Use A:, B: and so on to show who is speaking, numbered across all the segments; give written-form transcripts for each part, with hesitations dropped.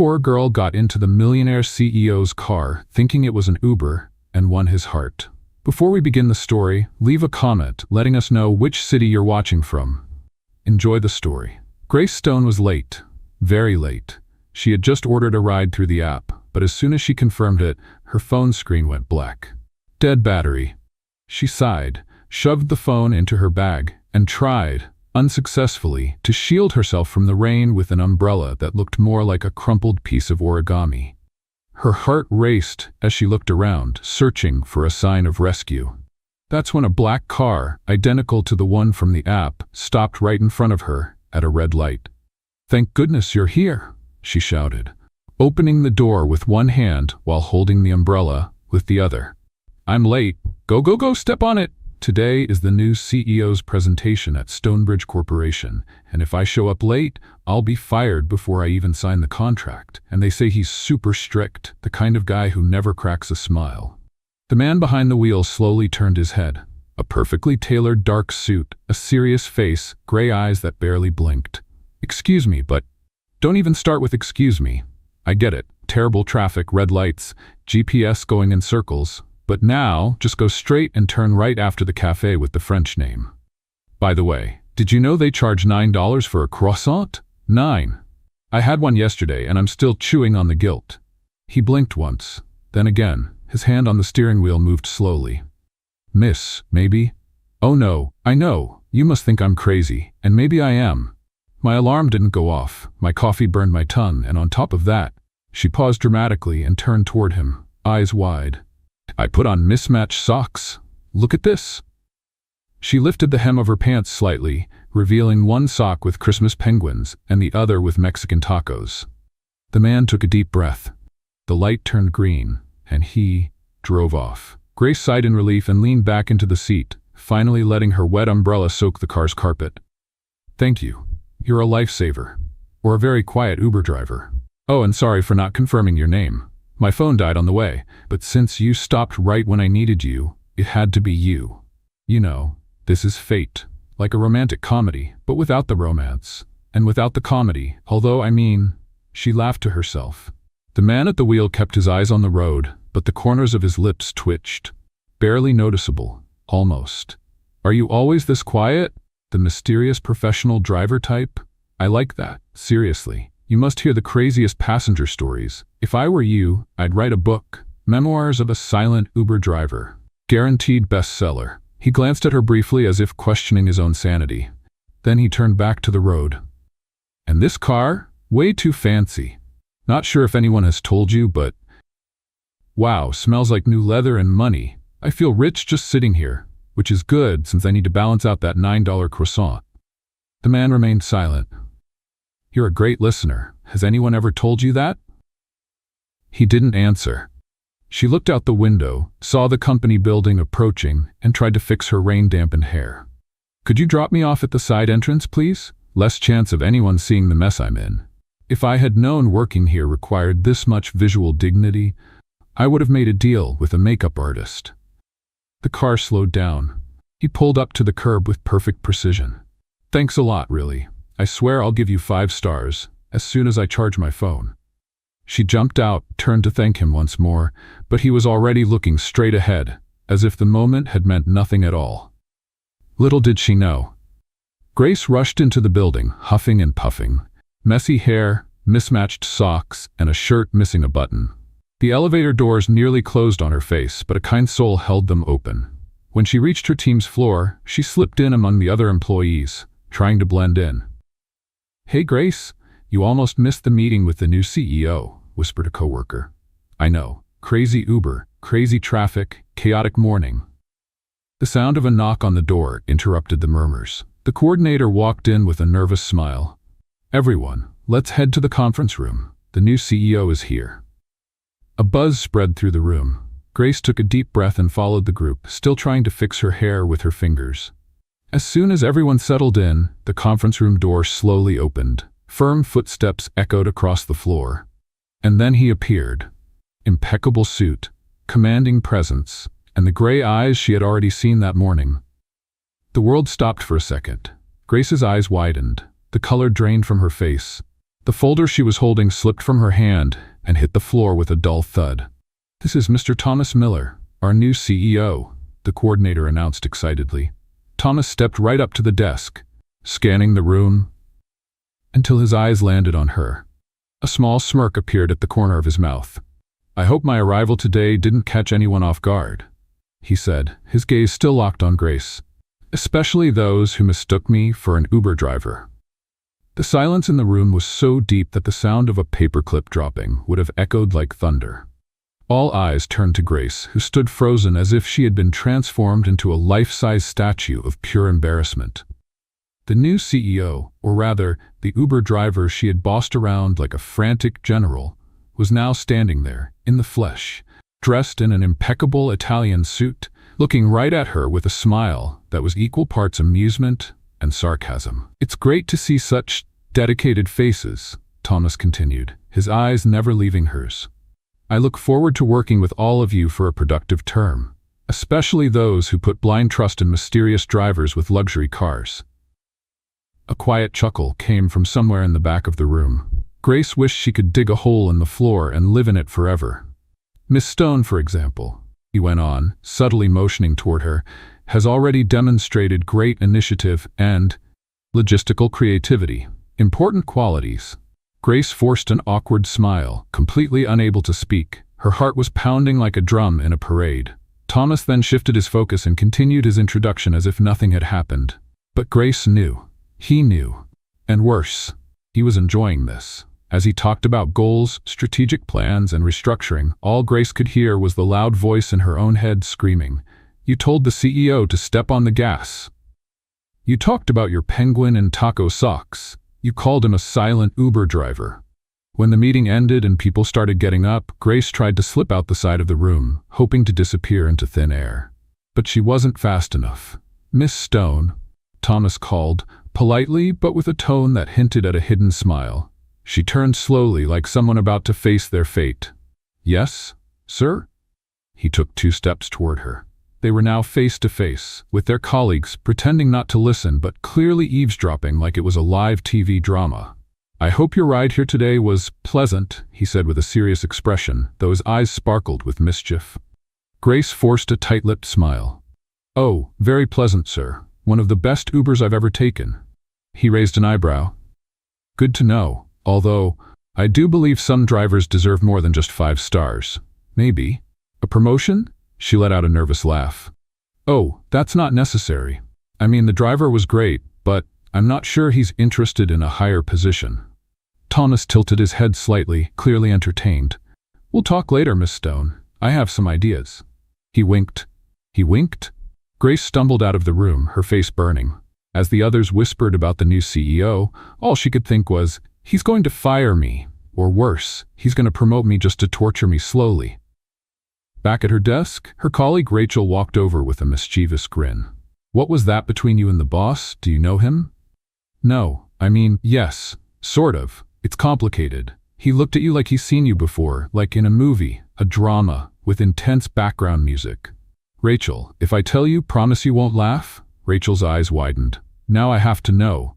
A: poor girl got into the millionaire CEO's car, thinking it was an Uber, and won his heart. Before we begin the story, leave a comment letting us know which city you're watching from. Enjoy the story. Grace Stone was late. Very late. She had just ordered a ride through the app, but as soon as she confirmed it, her phone screen went black. Dead battery. She sighed, shoved the phone into her bag, and tried, unsuccessfully, to shield herself from the rain with an umbrella that looked more like a crumpled piece of origami. Her heart raced as she looked around, searching for a sign of rescue. That's when a black car, identical to the one from the app, stopped right in front of her at a red light. "Thank goodness you're here," she shouted, opening the door with one hand while holding the umbrella with the other. "I'm late. Go, go, go, step on it." Today is the new CEO's presentation at Stonebridge Corporation, and if I show up late, I'll be fired before I even sign the contract. And they say he's super strict, the kind of guy who never cracks a smile. The man behind the wheel slowly turned his head. A perfectly tailored dark suit, a serious face, gray eyes that barely blinked. "Excuse me, but..." "Don't even start with excuse me. I get it. Terrible traffic, red lights, GPS going in circles. But now, just go straight and turn right after the cafe with the French name. By the way, did you know they charge $9 for a croissant? 9. I had one yesterday and I'm still chewing on the guilt." He blinked once, then again. His hand on the steering wheel moved slowly. "Miss, maybe?" "Oh no, I know. You must think I'm crazy, and maybe I am. My alarm didn't go off, my coffee burned my tongue, and on top of that..." She paused dramatically and turned toward him, eyes wide. "I put on mismatched socks. Look at this." She lifted the hem of her pants slightly, revealing one sock with Christmas penguins and the other with Mexican tacos. The man took a deep breath. The light turned green, and he drove off. Grace sighed in relief and leaned back into the seat, finally letting her wet umbrella soak the car's carpet. "Thank you. You're a lifesaver. Or a very quiet Uber driver. Oh, and sorry for not confirming your name. My phone died on the way, but since you stopped right when I needed you, it had to be you. You know, this is fate. Like a romantic comedy, but without the romance. And without the comedy, although I mean..." She laughed to herself. The man at the wheel kept his eyes on the road, but the corners of his lips twitched. Barely noticeable, almost. "Are you always this quiet? The mysterious professional driver type? I like that, seriously. You must hear the craziest passenger stories. If I were you, I'd write a book. Memoirs of a silent Uber driver. Guaranteed bestseller." He glanced at her briefly as if questioning his own sanity. Then he turned back to the road. "And this car? Way too fancy. Not sure if anyone has told you, but... wow, smells like new leather and money. I feel rich just sitting here, which is good since I need to balance out that $9 croissant." The man remained silent. "You're a great listener. Has anyone ever told you that?" He didn't answer. She looked out the window, saw the company building approaching, and tried to fix her rain-dampened hair. "Could you drop me off at the side entrance, please? Less chance of anyone seeing the mess I'm in. If I had known working here required this much visual dignity, I would have made a deal with a makeup artist." The car slowed down. He pulled up to the curb with perfect precision. "Thanks a lot, really. I swear I'll give you 5 stars, as soon as I charge my phone." She jumped out, turned to thank him once more, but he was already looking straight ahead, as if the moment had meant nothing at all. Little did she know. Grace rushed into the building, huffing and puffing. Messy hair, mismatched socks, and a shirt missing a button. The elevator doors nearly closed on her face, but a kind soul held them open. When she reached her team's floor, she slipped in among the other employees, trying to blend in. "Hey Grace, you almost missed the meeting with the new CEO, whispered a coworker. "I know. Crazy Uber, crazy traffic, chaotic morning." The sound of a knock on the door interrupted the murmurs. The coordinator walked in with a nervous smile. "Everyone, let's head to the conference room. The new CEO is here." A buzz spread through the room. Grace took a deep breath and followed the group, still trying to fix her hair with her fingers. As soon as everyone settled in, the conference room door slowly opened. Firm footsteps echoed across the floor. And then he appeared. Impeccable suit, commanding presence, and the gray eyes she had already seen that morning. The world stopped for a second. Grace's eyes widened. The color drained from her face. The folder she was holding slipped from her hand and hit the floor with a dull thud. "This is Mr. Thomas Miller, our new CEO," the coordinator announced excitedly. Thomas stepped right up to the desk, scanning the room until his eyes landed on her. A small smirk appeared at the corner of his mouth. "I hope my arrival today didn't catch anyone off guard," he said, his gaze still locked on Grace. "Especially those who mistook me for an Uber driver." The silence in the room was so deep that the sound of a paperclip dropping would have echoed like thunder. All eyes turned to Grace, who stood frozen as if she had been transformed into a life-size statue of pure embarrassment. The new CEO, or rather, the Uber driver she had bossed around like a frantic general, was now standing there, in the flesh, dressed in an impeccable Italian suit, looking right at her with a smile that was equal parts amusement and sarcasm. "It's great to see such dedicated faces," Thomas continued, his eyes never leaving hers. "I look forward to working with all of you for a productive term, especially those who put blind trust in mysterious drivers with luxury cars." A quiet chuckle came from somewhere in the back of the room. Grace wished she could dig a hole in the floor and live in it forever. "Miss Stone, for example," he went on, subtly motioning toward her, "has already demonstrated great initiative and logistical creativity, important qualities." Grace forced an awkward smile, completely unable to speak. Her heart was pounding like a drum in a parade. Thomas then shifted his focus and continued his introduction as if nothing had happened. But Grace knew. He knew. And worse, he was enjoying this. As he talked about goals, strategic plans, and restructuring, all Grace could hear was the loud voice in her own head screaming, "You told the CEO to step on the gas. You talked about your penguin and taco socks. You called him a silent Uber driver." When the meeting ended and people started getting up, Grace tried to slip out the side of the room, hoping to disappear into thin air. But she wasn't fast enough. "Miss Stone," Thomas called, politely but with a tone that hinted at a hidden smile. She turned slowly, like someone about to face their fate. "Yes, sir?" He took 2 steps toward her. They were now face to face, with their colleagues, pretending not to listen but clearly eavesdropping like it was a live TV drama. "I hope your ride here today was pleasant," he said with a serious expression, though his eyes sparkled with mischief. Grace forced a tight-lipped smile. "Oh, very pleasant, sir. One of the best Ubers I've ever taken." He raised an eyebrow. "Good to know, although I do believe some drivers deserve more than just 5 stars. Maybe a promotion?" She let out a nervous laugh. "Oh, that's not necessary. I mean, the driver was great, but I'm not sure he's interested in a higher position." Thomas tilted his head slightly, clearly entertained. "We'll talk later, Miss Stone. I have some ideas." He winked. He winked? Grace stumbled out of the room, her face burning. As the others whispered about the new CEO, all she could think was, "He's going to fire me. Or worse, he's going to promote me just to torture me slowly." Back at her desk, her colleague Rachel walked over with a mischievous grin. "What was that between you and the boss? Do you know him?" "No, I mean, yes, sort of. It's complicated. He looked at you like he's seen you before, like in a movie, a drama, with intense background music." "Rachel, if I tell you, promise you won't laugh?" Rachel's eyes widened. "Now I have to know."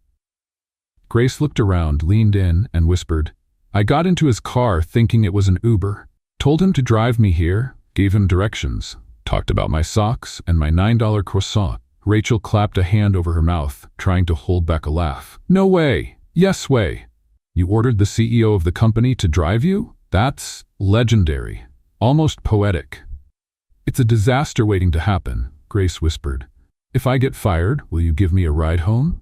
A: Grace looked around, leaned in, and whispered, "I got into his car thinking it was an Uber. Told him to drive me here, gave him directions, talked about my socks and my $9 croissant." Rachel clapped a hand over her mouth, trying to hold back a laugh. "No way. Yes way. You ordered the CEO of the company to drive you? That's legendary. Almost poetic." "It's a disaster waiting to happen," Grace whispered. "If I get fired, will you give me a ride home?"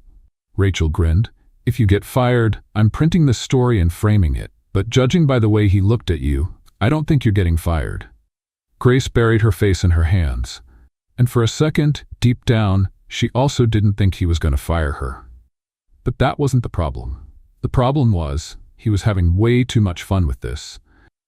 A: Rachel grinned. "If you get fired, I'm printing the story and framing it. But judging by the way he looked at you, I don't think you're getting fired." Grace buried her face in her hands. And for a second, deep down, she also didn't think he was going to fire her. But that wasn't the problem. The problem was, he was having way too much fun with this.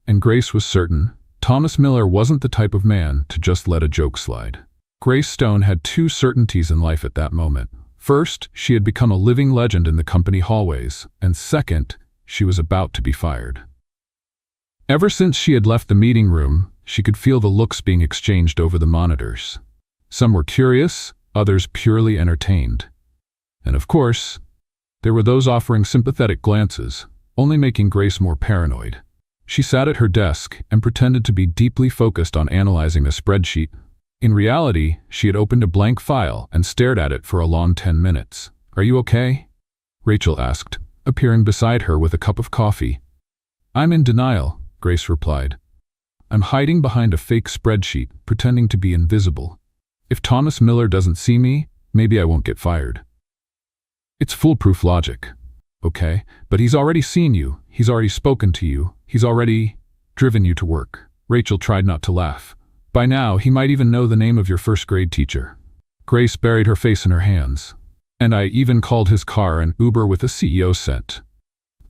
A: And Grace was certain Thomas Miller wasn't the type of man to just let a joke slide. Grace Stone had 2 certainties in life at that moment. First, she had become a living legend in the company hallways, and second, she was about to be fired. Ever since she had left the meeting room, she could feel the looks being exchanged over the monitors. Some were curious, others purely entertained. And of course, there were those offering sympathetic glances. only making Grace more paranoid. She sat at her desk and pretended to be deeply focused on analyzing a spreadsheet. In reality, she had opened a blank file and stared at it for a long 10 minutes. "Are you okay?" Rachel asked, appearing beside her with a cup of coffee. "I'm in denial," Grace replied. "I'm hiding behind a fake spreadsheet, pretending to be invisible. If Thomas Miller doesn't see me, maybe I won't get fired." "It's foolproof logic. Okay, but he's already seen you, he's already spoken to you, he's already driven you to work." Rachel tried not to laugh. "By now, he might even know the name of your first-grade teacher." Grace buried her face in her hands. "And I even called his car an Uber with a CEO scent.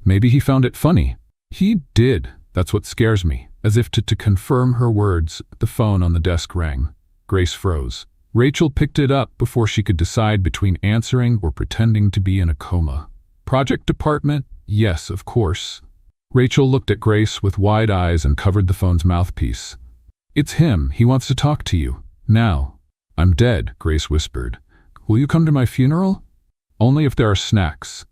A: Maybe he found it funny." "He did. That's what scares me." As if to confirm her words, the phone on the desk rang. Grace froze. Rachel picked it up before she could decide between answering or pretending to be in a coma. "Project department? Yes, of course." Rachel looked at Grace with wide eyes and covered the phone's mouthpiece. "It's him. He wants to talk to you. Now." "I'm dead," Grace whispered. "Will you come to my funeral?" "Only if there are snacks."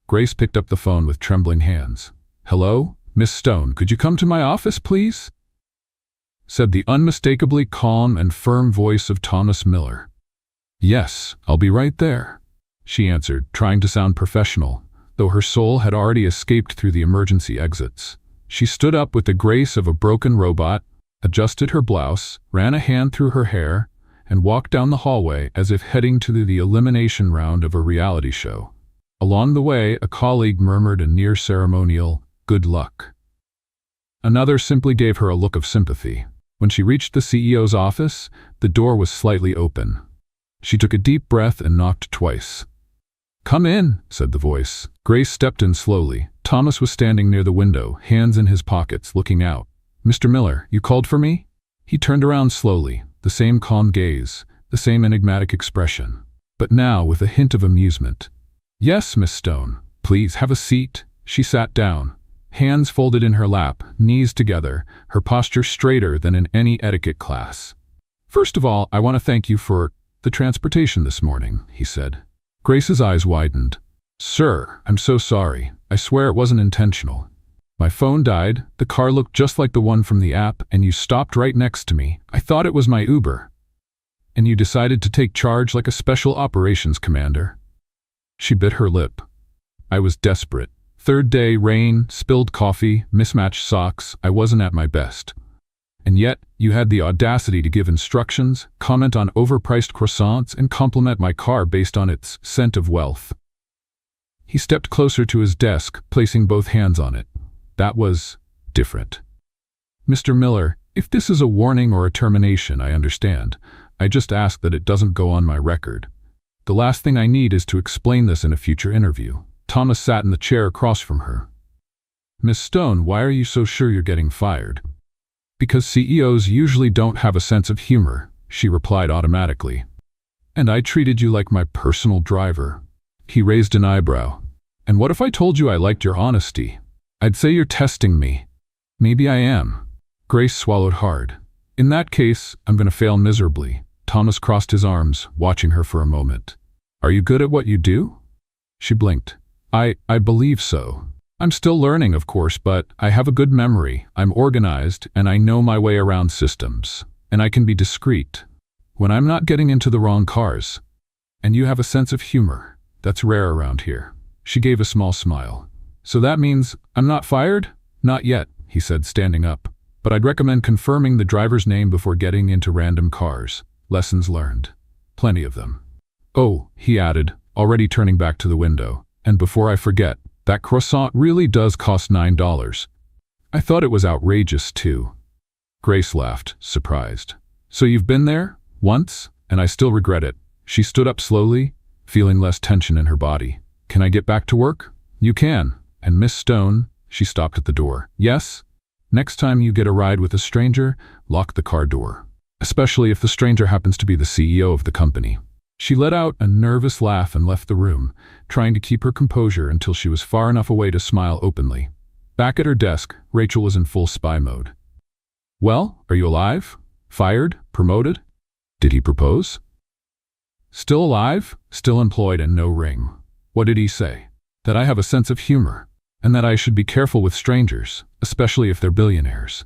A: Grace picked up the phone with trembling hands. "Hello? Miss Stone, could you come to my office, please?" said the unmistakably calm and firm voice of Thomas Miller. "Yes, I'll be right there," she answered, trying to sound professional, though her soul had already escaped through the emergency exits. She stood up with the grace of a broken robot, adjusted her blouse, ran a hand through her hair, and walked down the hallway as if heading to the elimination round of a reality show. Along the way, a colleague murmured a near-ceremonial, "Good luck." Another simply gave her a look of sympathy. When she reached the CEO's office, the door was slightly open. She took a deep breath and knocked twice. "Come in," said the voice. Grace stepped in slowly. Thomas was standing near the window, hands in his pockets, looking out. "Mr. Miller, you called for me?" He turned around slowly, the same calm gaze, the same enigmatic expression, but now with a hint of amusement. "Yes, Miss Stone. Please have a seat." She sat down, hands folded in her lap, knees together, her posture straighter than in any etiquette class. "First of all, I want to thank you for the transportation this morning," he said. Grace's eyes widened. "Sir, I'm so sorry. I swear it wasn't intentional. My phone died, the car looked just like the one from the app, and you stopped right next to me. I thought it was my Uber. And you decided to take charge like a special operations commander." She bit her lip. "I was desperate. Third day, rain, spilled coffee, mismatched socks. I wasn't at my best. And yet, you had the audacity to give instructions, comment on overpriced croissants, and compliment my car based on its scent of wealth." He stepped closer to his desk, placing both hands on it. "That was different. Mr. Miller, if this is a warning or a termination, I understand. I just ask that it doesn't go on my record. The last thing I need is to explain this in a future interview." Thomas sat in the chair across from her. "Miss Stone, why are you so sure you're getting fired?" "Because CEOs usually don't have a sense of humor," she replied automatically. "And I treated you like my personal driver." He raised an eyebrow. "And what if I told you I liked your honesty? I'd say you're testing me." "Maybe I am." Grace swallowed hard. "In that case, I'm going to fail miserably." Thomas crossed his arms, watching her for a moment. "Are you good at what you do?" She blinked. I believe so. I'm still learning, of course, but I have a good memory, I'm organized, and I know my way around systems. And I can be discreet when I'm not getting into the wrong cars. And you have a sense of humor. That's rare around here." She gave a small smile. "So that means I'm not fired?" "Not yet," he said, standing up. "But I'd recommend confirming the driver's name before getting into random cars. Lessons learned. Plenty of them." "Oh," he added, already turning back to the window. "And before I forget, that croissant really does cost $9. I thought it was outrageous, too." Grace laughed, surprised. "So you've been there? Once? And I still regret it." She stood up slowly, feeling less tension in her body. "Can I get back to work?" "You can. And Miss Stone," she stopped at the door. "Yes? Next time you get a ride with a stranger, lock the car door. Especially if the stranger happens to be the CEO of the company." She let out a nervous laugh and left the room, trying to keep her composure until she was far enough away to smile openly. Back at her desk, Rachel was in full spy mode. "Well, are you alive? Fired? Promoted? Did he propose?" "Still alive, still employed, and no ring." "What did he say?" "That I have a sense of humor. and that I should be careful with strangers, especially if they're billionaires.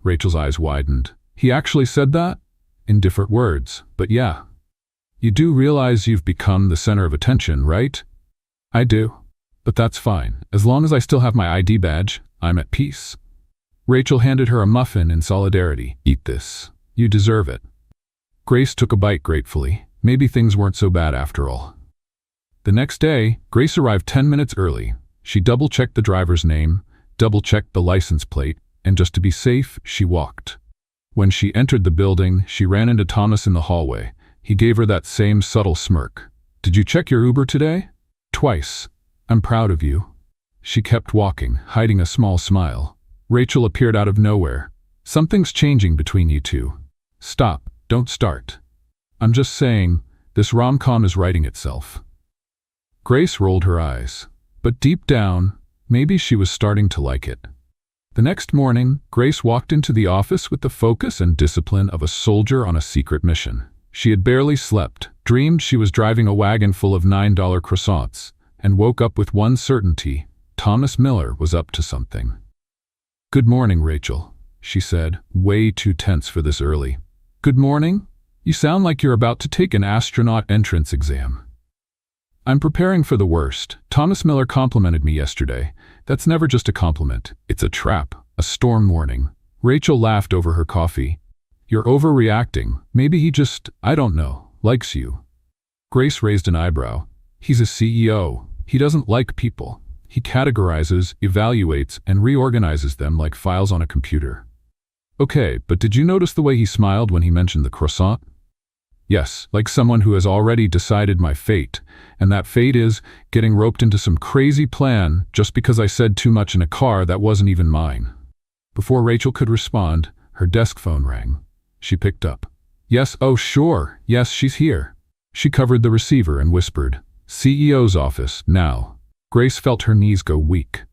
A: Rachel's eyes widened. He actually said that? In different words, but yeah. You do realize you've become the center of attention, right? I do. But that's fine. As long as I still have my ID badge, I'm at peace. Rachel handed her a muffin in solidarity. Eat this. You deserve it. Grace took a bite gratefully. Maybe things weren't so bad after all. The next day, Grace arrived 10 minutes early. She double-checked the driver's name, double-checked the license plate, and just to be safe, she walked. When she entered the building, she ran into Thomas in the hallway. He gave her that same subtle smirk. Did you check your Uber today? Twice. I'm proud of you. She kept walking, hiding a small smile. Rachel appeared out of nowhere. Something's changing between you two. Stop. Don't start. I'm just saying, this rom-com is writing itself. Grace rolled her eyes. But deep down, maybe she was starting to like it. The next morning, Grace walked into the office with the focus and discipline of a soldier on a secret mission. She had barely slept, dreamed she was driving a wagon full of $9 croissants, and woke up with one certainty: Thomas Miller was up to something. Good morning, Rachel, she said, way too tense for this early. Good morning? You sound like you're about to take an astronaut entrance exam. I'm preparing for the worst. Thomas Miller complimented me yesterday. That's never just a compliment. It's a trap, a storm warning. Rachel laughed over her coffee. You're overreacting. Maybe he just, I don't know, likes you. Grace raised an eyebrow. He's a CEO. He doesn't like people. He categorizes, evaluates, and reorganizes them like files on a computer. Okay, but did you notice the way he smiled when he mentioned the croissant? Yes, like someone who has already decided my fate, and that fate is getting roped into some crazy plan just because I said too much in a car that wasn't even mine. Before Rachel could respond, her desk phone rang. She picked up. Yes, oh sure, yes, she's here. She covered the receiver and whispered, CEO's office, now. Grace felt her knees go weak.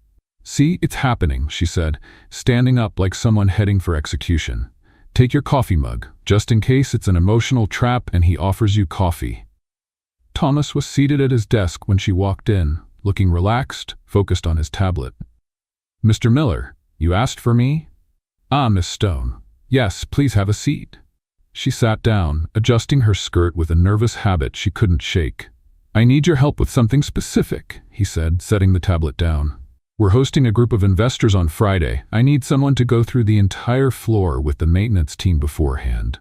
A: See, it's happening, she said, standing up like someone heading for execution. Take your coffee mug, just in case it's an emotional trap and he offers you coffee. Thomas was seated at his desk when she walked in, looking relaxed, focused on his tablet. Mr. Miller, you asked for me? Ah, Miss Stone. Yes, please have a seat. She sat down, adjusting her skirt with a nervous habit she couldn't shake. I need your help with something specific, he said, setting the tablet down. We're hosting a group of investors on Friday. I need someone to go through the entire floor with the maintenance team beforehand.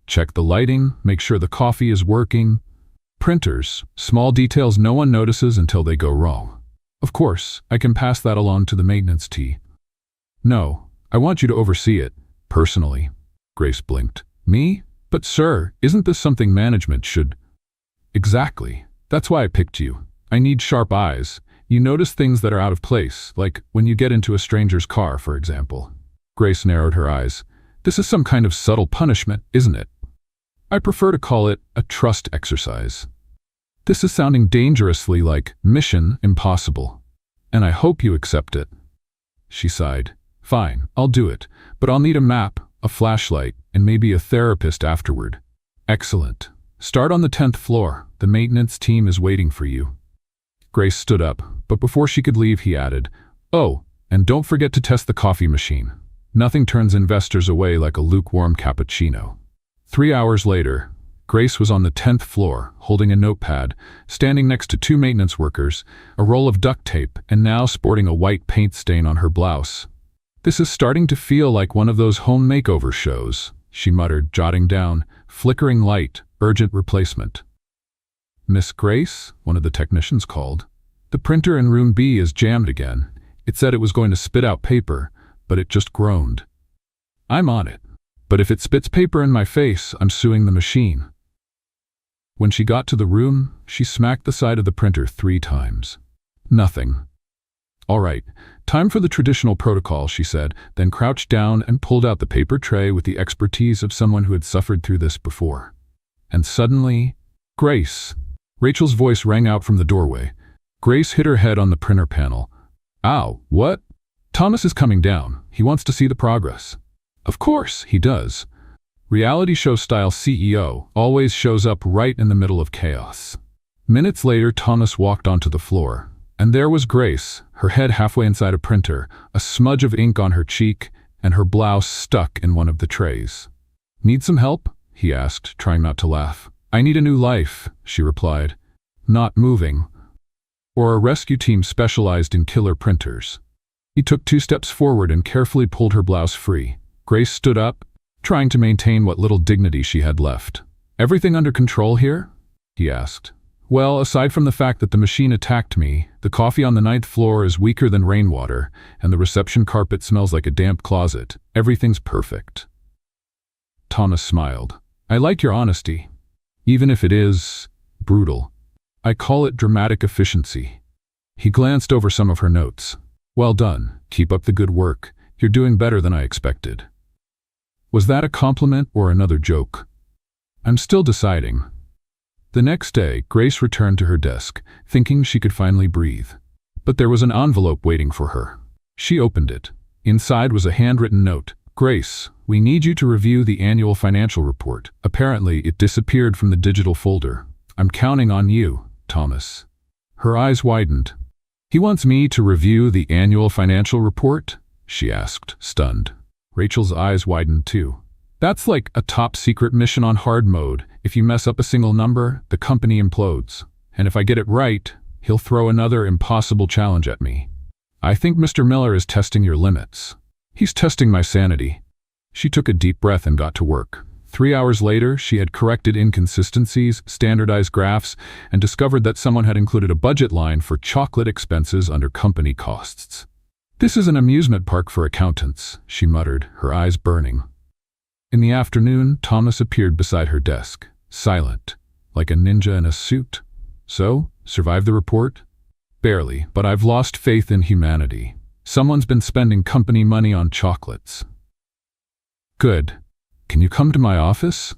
A: Check the lighting, make sure the coffee is working. Printers, small details no one notices until they go wrong. Of course, I can pass that along to the maintenance team. No, I want you to oversee it, personally. Grace blinked. Me? But sir, isn't this something management should? Exactly. That's why I picked you. I need sharp eyes. You notice things that are out of place, like when you get into a stranger's car, for example. Grace narrowed her eyes. This is some kind of subtle punishment, isn't it? I prefer to call it a trust exercise. This is sounding dangerously like Mission Impossible. And I hope you accept it. She sighed. Fine, I'll do it, but I'll need a map, a flashlight, and maybe a therapist afterward. Excellent. Start on the 10th floor. The maintenance team is waiting for you. Grace stood up, but before she could leave, he added, Oh, and don't forget to test the coffee machine. Nothing turns investors away like a lukewarm cappuccino. 3 hours later, Grace was on the 10th floor, holding a notepad, standing next to 2 maintenance workers, a roll of duct tape, and now sporting a white paint stain on her blouse. This is starting to feel like one of those home makeover shows, she muttered, jotting down, flickering light, urgent replacement. Miss Grace, one of the technicians called. The printer in room B is jammed again. It said it was going to spit out paper, but it just groaned. I'm on it. But if it spits paper in my face, I'm suing the machine. When she got to the room, she smacked the side of the printer 3 times. Nothing. All right, time for the traditional protocol, she said, then crouched down and pulled out the paper tray with the expertise of someone who had suffered through this before. And suddenly, Grace. Rachel's voice rang out from the doorway. Grace hit her head on the printer panel. Ow, what? Thomas is coming down. He wants to see the progress. Of course, he does. Reality show style CEO always shows up right in the middle of chaos. Minutes later, Thomas walked onto the floor. And there was Grace, her head halfway inside a printer, a smudge of ink on her cheek, and her blouse stuck in one of the trays. "Need some help?" he asked, trying not to laugh. "I need a new life," she replied. "Not moving." Or a rescue team specialized in killer printers. He took 2 steps forward and carefully pulled her blouse free. Grace stood up, trying to maintain what little dignity she had left. "Everything under control here?" he asked. "Well, aside from the fact that the machine attacked me, the coffee on the 9th floor is weaker than rainwater, and the reception carpet smells like a damp closet, everything's perfect." Thomas smiled. "I like your honesty, even if it is brutal. I call it dramatic efficiency." He glanced over some of her notes. "Well done. Keep up the good work. You're doing better than I expected." Was that a compliment or another joke? I'm still deciding. The next day, Grace returned to her desk, thinking she could finally breathe. But there was an envelope waiting for her. She opened it. Inside was a handwritten note. "Grace, we need you to review the annual financial report. Apparently, it disappeared from the digital folder. I'm counting on you, Thomas." Her eyes widened. "He wants me to review the annual financial report?" she asked, stunned. Rachel's eyes widened too. "That's like a top-secret mission on hard mode. If you mess up a single number, the company implodes. And if I get it right, he'll throw another impossible challenge at me. I think Mr. Miller is testing your limits." "He's testing my sanity." She took a deep breath and got to work. 3 hours later, she had corrected inconsistencies, standardized graphs, and discovered that someone had included a budget line for chocolate expenses under company costs. "This is an amusement park for accountants," she muttered, her eyes burning. In the afternoon, Thomas appeared beside her desk, silent, like a ninja in a suit. "So, survived the report?" "Barely, but I've lost faith in humanity. Someone's been spending company money on chocolates." "Good. Can you come to my office?"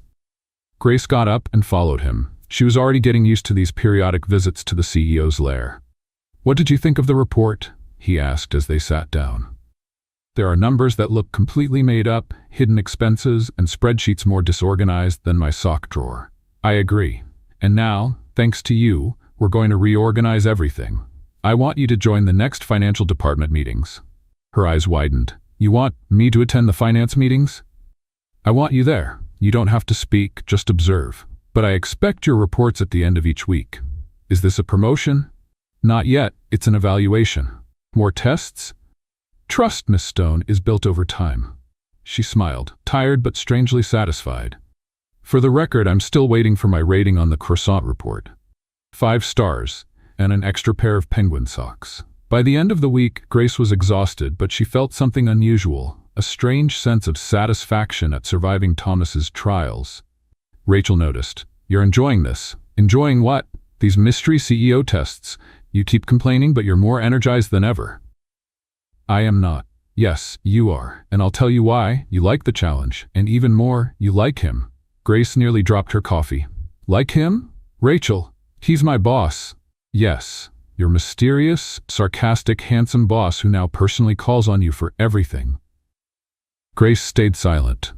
A: Grace got up and followed him. She was already getting used to these periodic visits to the CEO's lair. "What did you think of the report?" he asked as they sat down. "There are numbers that look completely made up, hidden expenses, and spreadsheets more disorganized than my sock drawer." "I agree. And now, thanks to you, we're going to reorganize everything. I want you to join the next financial department meetings." Her eyes widened. "You want me to attend the finance meetings?" "I want you there. You don't have to speak, just observe. But I expect your reports at the end of each week." "Is this a promotion?" "Not yet. It's an evaluation." "More tests?" "Trust, Miss Stone, is built over time." She smiled, tired but strangely satisfied. "For the record, I'm still waiting for my rating on the croissant report. 5 stars, and an extra pair of penguin socks." By the end of the week, Grace was exhausted, but she felt something unusual, a strange sense of satisfaction at surviving Thomas's trials. Rachel noticed. "You're enjoying this." "Enjoying what?" "These mystery CEO tests. You keep complaining, but you're more energized than ever." "I am not." "Yes, you are, and I'll tell you why. You like the challenge, and even more, you like him." Grace nearly dropped her coffee. "Like him?" "Rachel, he's my boss." "Yes, your mysterious, sarcastic, handsome boss who now personally calls on you for everything." Grace stayed silent.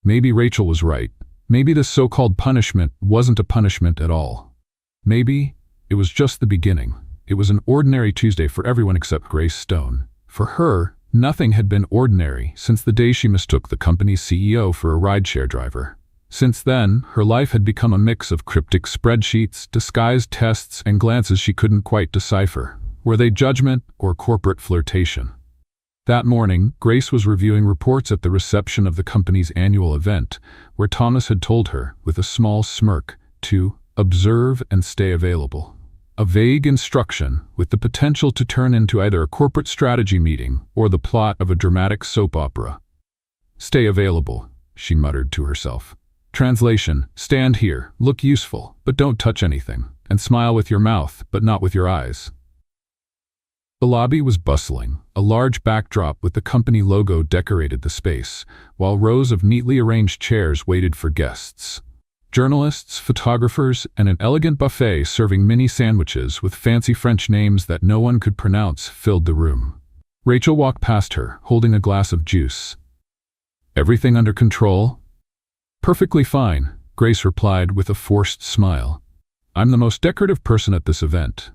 A: Maybe Rachel was right. Maybe this so-called punishment wasn't a punishment at all. Maybe it was just the beginning. It was an ordinary Tuesday for everyone except Grace Stone. For her, nothing had been ordinary since the day she mistook the company's CEO for a rideshare driver. Since then, her life had become a mix of cryptic spreadsheets, disguised tests, and glances she couldn't quite decipher. Were they judgment or corporate flirtation? That morning, Grace was reviewing reports at the reception of the company's annual event, where Thomas had told her, with a small smirk, to observe and stay available. A vague instruction, with the potential to turn into either a corporate strategy meeting or the plot of a dramatic soap opera. "Stay available," she muttered to herself. Translation: stand here, look useful, but don't touch anything, and smile with your mouth, but not with your eyes. The lobby was bustling. A large backdrop with the company logo decorated the space, while rows of neatly arranged chairs waited for guests. Journalists, photographers, and an elegant buffet serving mini sandwiches with fancy French names that no one could pronounce filled the room. Rachel walked past her, holding a glass of juice. "Everything under control?" "Perfectly fine," Grace replied with a forced smile. "I'm the most decorative person at this event."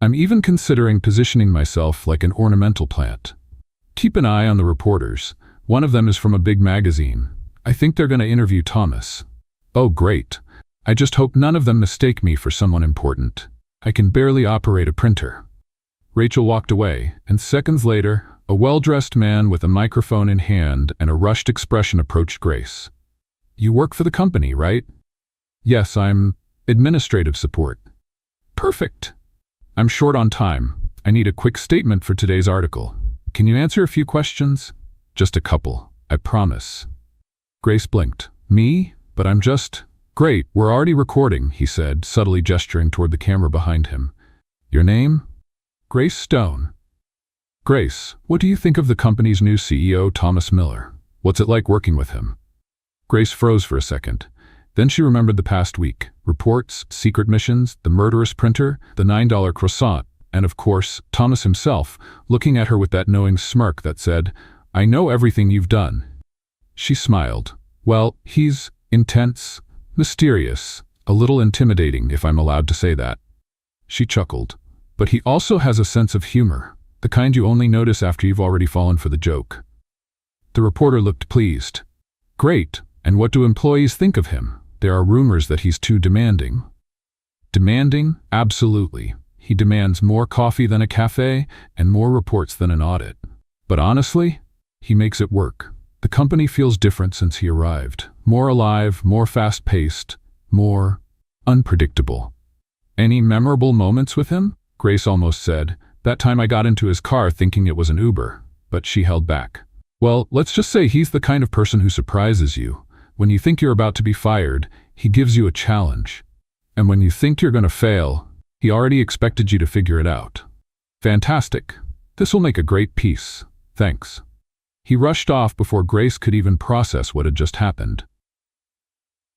A: I'm even considering positioning myself like an ornamental plant. Keep an eye on the reporters. One of them is from a big magazine. I think they're going to interview Thomas. Oh, great. I just hope none of them mistake me for someone important. I can barely operate a printer. Rachel walked away, and seconds later, a well-dressed man with a microphone in hand and a rushed expression approached Grace. You work for the company, right? Yes, I'm administrative support. Perfect. I'm short on time. I need a quick statement for today's article. Can you answer a few questions? Just a couple, I promise. Grace blinked. Me? But I'm just… Great, we're already recording, he said, subtly gesturing toward the camera behind him. Your name? Grace Stone. Grace, what do you think of the company's new CEO, Thomas Miller? What's it like working with him? Grace froze for a second. Then she remembered the past week. Reports, secret missions, the murderous printer, the $9 croissant, and of course, Thomas himself, looking at her with that knowing smirk that said, I know everything you've done. She smiled. Well, he's intense, mysterious, a little intimidating, if I'm allowed to say that. She chuckled. But he also has a sense of humor, the kind you only notice after you've already fallen for the joke. The reporter looked pleased. Great, and what do employees think of him? There are rumors that he's too demanding. Demanding? Absolutely. He demands more coffee than a cafe and more reports than an audit. But honestly, he makes it work. The company feels different since he arrived. More alive, more fast-paced, more unpredictable. Any memorable moments with him? Grace almost said. That time I got into his car thinking it was an Uber, but she held back. Well, let's just say he's the kind of person who surprises you. When you think you're about to be fired, he gives you a challenge. And when you think you're going to fail, he already expected you to figure it out. Fantastic. This will make a great piece. Thanks. He rushed off before Grace could even process what had just happened.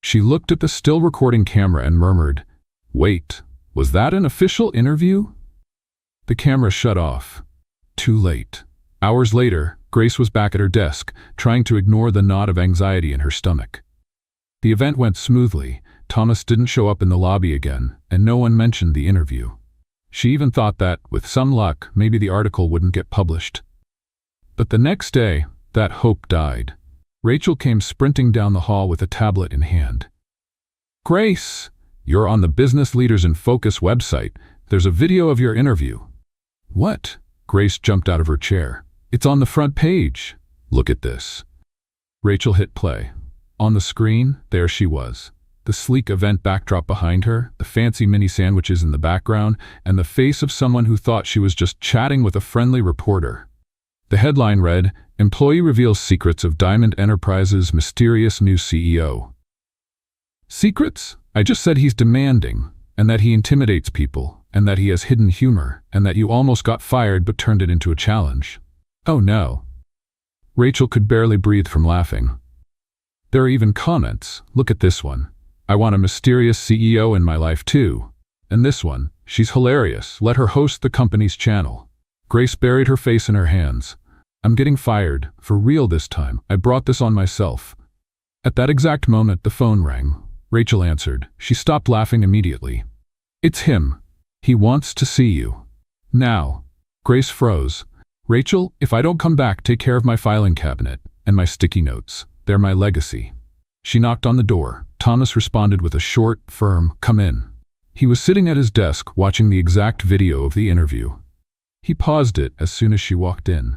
A: She looked at the still recording camera and murmured, Wait, was that an official interview? The camera shut off. Too late. Hours later, Grace was back at her desk, trying to ignore the knot of anxiety in her stomach. The event went smoothly. Thomas didn't show up in the lobby again, and no one mentioned the interview. She even thought that, with some luck, maybe the article wouldn't get published. But the next day, that hope died. Rachel came sprinting down the hall with a tablet in hand. Grace, you're on the Business Leaders in Focus website. There's a video of your interview. What? Grace jumped out of her chair. It's on the front page. Look at this. Rachel hit play. On the screen, there she was. The sleek event backdrop behind her, the fancy mini sandwiches in the background, and the face of someone who thought she was just chatting with a friendly reporter. The headline read, Employee Reveals Secrets of Diamond Enterprises' Mysterious New CEO. Secrets? I just said he's demanding, and that he intimidates people, and that he has hidden humor, and that you almost got fired but turned it into a challenge. Oh no. Rachel could barely breathe from laughing. There are even comments. Look at this one. I want a mysterious CEO in my life too. And this one, she's hilarious. Let her host the company's channel. Grace buried her face in her hands. I'm getting fired, for real this time. I brought this on myself. At that exact moment, the phone rang. Rachel answered. She stopped laughing immediately. It's him. He wants to see you. Now. Grace froze. Rachel, if I don't come back, take care of my filing cabinet and my sticky notes. They're my legacy. She knocked on the door. Thomas responded with a short, firm, come in. He was sitting at his desk watching the exact video of the interview. He paused it as soon as she walked in.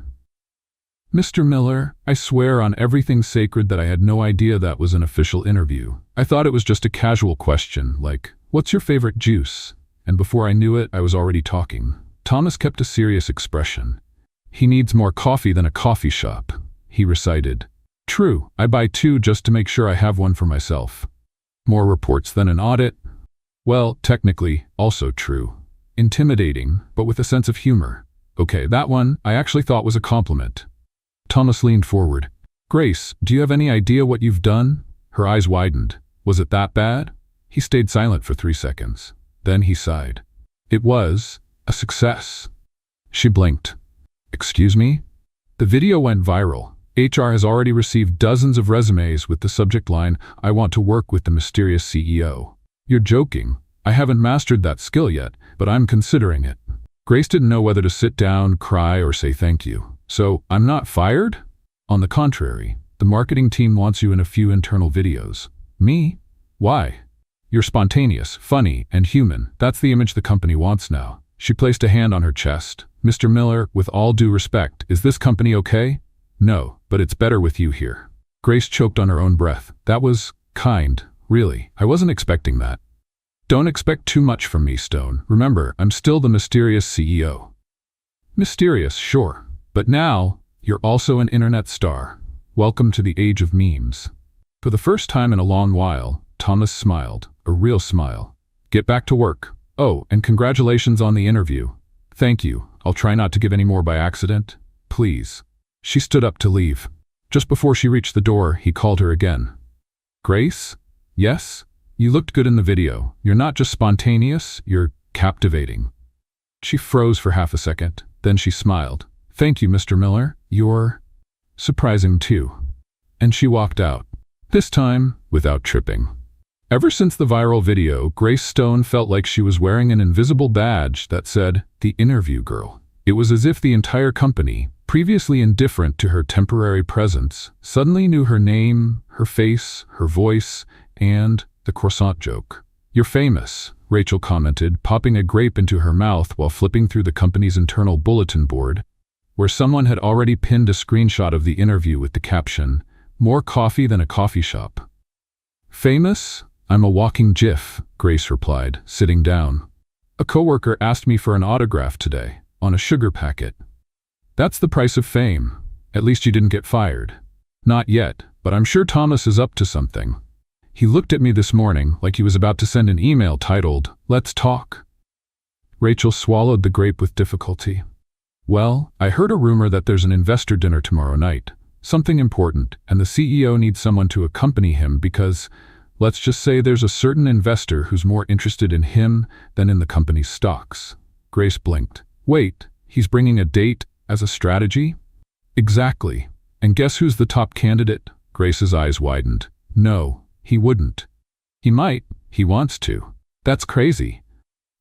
A: Mr. Miller, I swear on everything sacred that I had no idea that was an official interview. I thought it was just a casual question, like, what's your favorite juice? And before I knew it, I was already talking. Thomas kept a serious expression. He needs more coffee than a coffee shop, he recited. True, I buy two just to make sure I have one for myself. More reports than an audit? Well, technically, also true. Intimidating, but with a sense of humor. Okay, that one I actually thought was a compliment. Thomas leaned forward. Grace, do you have any idea what you've done? Her eyes widened. Was it that bad? He stayed silent for 3 seconds. Then he sighed. It was a success. She blinked. Excuse me? The video went viral. HR has already received dozens of resumes with the subject line, I want to work with the mysterious CEO. You're joking. I haven't mastered that skill yet, but I'm considering it. Grace didn't know whether to sit down, cry, or say thank you. So, I'm not fired? On the contrary, the marketing team wants you in a few internal videos. Me? Why? You're spontaneous, funny, and human. That's the image the company wants now. She placed a hand on her chest. Mr. Miller, with all due respect, is this company okay? No, but it's better with you here. Grace choked on her own breath. That was kind, really. I wasn't expecting that. Don't expect too much from me, Stone. Remember, I'm still the mysterious CEO. Mysterious, sure. But now, you're also an internet star. Welcome to the age of memes. For the first time in a long while, Thomas smiled. A real smile. Get back to work. Oh, and congratulations on the interview. Thank you. I'll try not to give any more by accident. Please. She stood up to leave. Just before she reached the door, he called her again. Grace? Yes? You looked good in the video. You're not just spontaneous, you're captivating. She froze for half a second. Then she smiled. Thank you, Mr. Miller. You're surprising too. And she walked out. This time, without tripping. Ever since the viral video, Grace Stone felt like she was wearing an invisible badge that said, "The Interview Girl." It was as if the entire company, previously indifferent to her temporary presence, suddenly knew her name, her face, her voice, and the croissant joke. You're famous, Rachel commented, popping a grape into her mouth while flipping through the company's internal bulletin board, where someone had already pinned a screenshot of the interview with the caption, "More coffee than a coffee shop." Famous? I'm a walking GIF, Grace replied, sitting down. A coworker asked me for an autograph today, on a sugar packet. That's the price of fame. At least you didn't get fired. Not yet, but I'm sure Thomas is up to something. He looked at me this morning like he was about to send an email titled, "Let's talk." Rachel swallowed the grape with difficulty. Well, I heard a rumor that there's an investor dinner tomorrow night. Something important, and the CEO needs someone to accompany him because, let's just say there's a certain investor who's more interested in him than in the company's stocks. Grace blinked. Wait, he's bringing a date as a strategy? Exactly. And guess who's the top candidate? Grace's eyes widened. No, he wouldn't. He might. He wants to. That's crazy.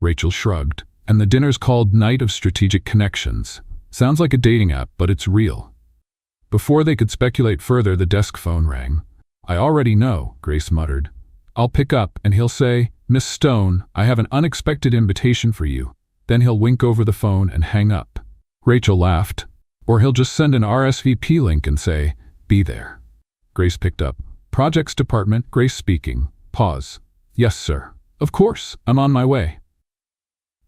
A: Rachel shrugged. And the dinner's called Night of Strategic Connections. Sounds like a dating app, but it's real. Before they could speculate further, the desk phone rang. I already know, Grace muttered. I'll pick up and he'll say, Miss Stone, I have an unexpected invitation for you. Then he'll wink over the phone and hang up. Rachel laughed. Or he'll just send an RSVP link and say, be there. Grace picked up. Projects Department, Grace speaking. Pause. Yes, sir. Of course, I'm on my way.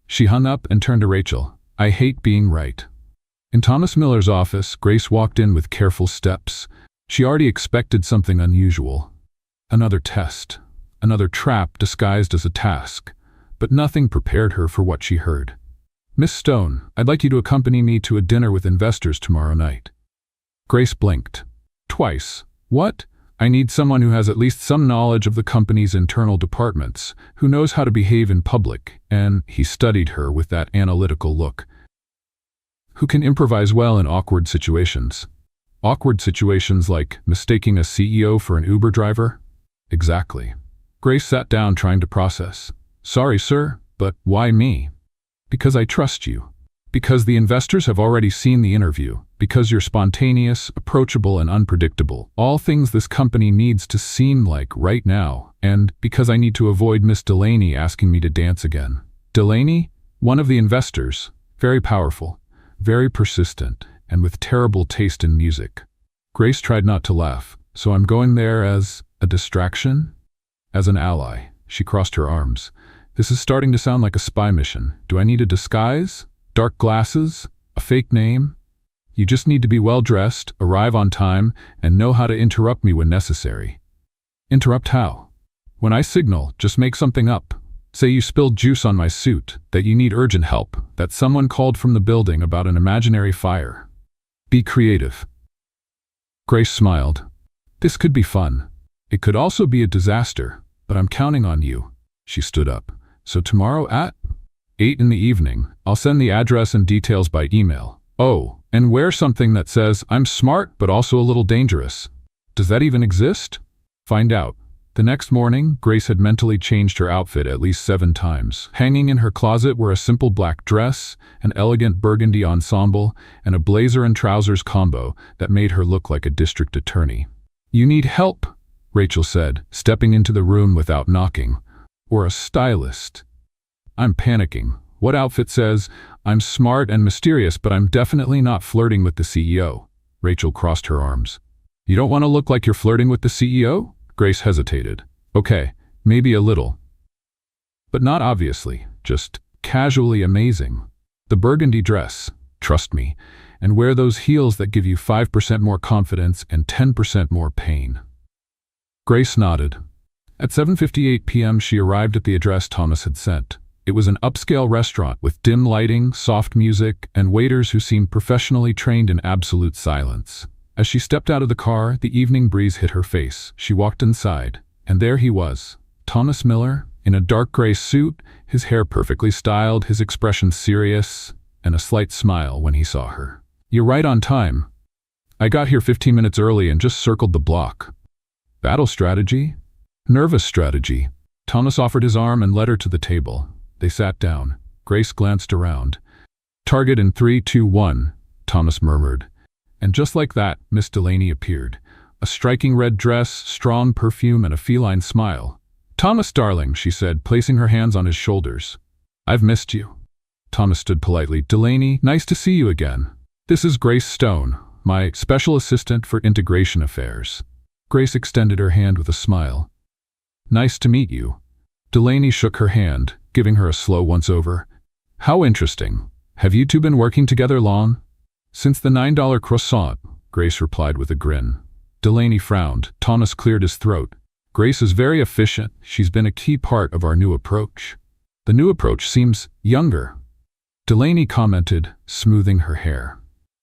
A: She hung up and turned to Rachel. I hate being right. In Thomas Miller's office, Grace walked in with careful steps. She already expected something unusual. Another test. Another trap disguised as a task. But nothing prepared her for what she heard. Miss Stone, I'd like you to accompany me to a dinner with investors tomorrow night. Grace blinked. Twice. What? I need someone who has at least some knowledge of the company's internal departments, who knows how to behave in public, and he studied her with that analytical look, who can improvise well in awkward situations. Awkward situations like mistaking a CEO for an Uber driver? Exactly. Grace sat down trying to process. Sorry, sir, but why me? Because I trust you. Because the investors have already seen the interview. Because you're spontaneous, approachable, and unpredictable. All things this company needs to seem like right now. And because I need to avoid Miss Delaney asking me to dance again. Delaney? One of the investors. Very powerful. Very persistent. And with terrible taste in music. Grace tried not to laugh. So I'm going there as a distraction? As an ally. She crossed her arms. This is starting to sound like a spy mission. Do I need a disguise? Dark glasses? A fake name? You just need to be well-dressed, arrive on time, and know how to interrupt me when necessary. Interrupt how? When I signal, just make something up. Say you spilled juice on my suit, that you need urgent help, that someone called from the building about an imaginary fire. Be creative. Grace smiled. This could be fun. It could also be a disaster, but I'm counting on you. She stood up. So tomorrow at 8 in the evening, I'll send the address and details by email. Oh, and wear something that says, I'm smart but also a little dangerous. Does that even exist? Find out. The next morning, Grace had mentally changed her outfit at least 7 times. Hanging in her closet were a simple black dress, an elegant burgundy ensemble, and a blazer and trousers combo that made her look like a district attorney. "You need help," Rachel said, stepping into the room without knocking. "Or a stylist." "I'm panicking. What outfit says, I'm smart and mysterious, but I'm definitely not flirting with the CEO." Rachel crossed her arms. "You don't want to look like you're flirting with the CEO?" Grace hesitated. "Okay, maybe a little. But not obviously, just casually amazing. The burgundy dress, trust me, and wear those heels that give you 5% more confidence and 10% more pain." Grace nodded. At 7:58 p.m. she arrived at the address Thomas had sent. It was an upscale restaurant with dim lighting, soft music, and waiters who seemed professionally trained in absolute silence. As she stepped out of the car, the evening breeze hit her face. She walked inside, and there he was, Thomas Miller, in a dark gray suit, his hair perfectly styled, his expression serious, and a slight smile when he saw her. "You're right on time. I got here 15 minutes early and just circled the block." "Battle strategy?" "Nervous strategy." Thomas offered his arm and led her to the table. They sat down. Grace glanced around. "Target in 3, 2, 1, Thomas murmured. And just like that, Miss Delaney appeared. A striking red dress, strong perfume, and a feline smile. "Thomas, darling," she said, placing her hands on his shoulders. "I've missed you." Thomas stood politely. "Delaney, nice to see you again. This is Grace Stone, my special assistant for integration affairs." Grace extended her hand with a smile. "Nice to meet you." Delaney shook her hand, giving her a slow once-over. "How interesting. Have you two been working together long?" "Since the $9 croissant," Grace replied with a grin. Delaney frowned. Thomas cleared his throat. "Grace is very efficient. She's been a key part of our new approach." "The new approach seems younger," Delaney commented, smoothing her hair.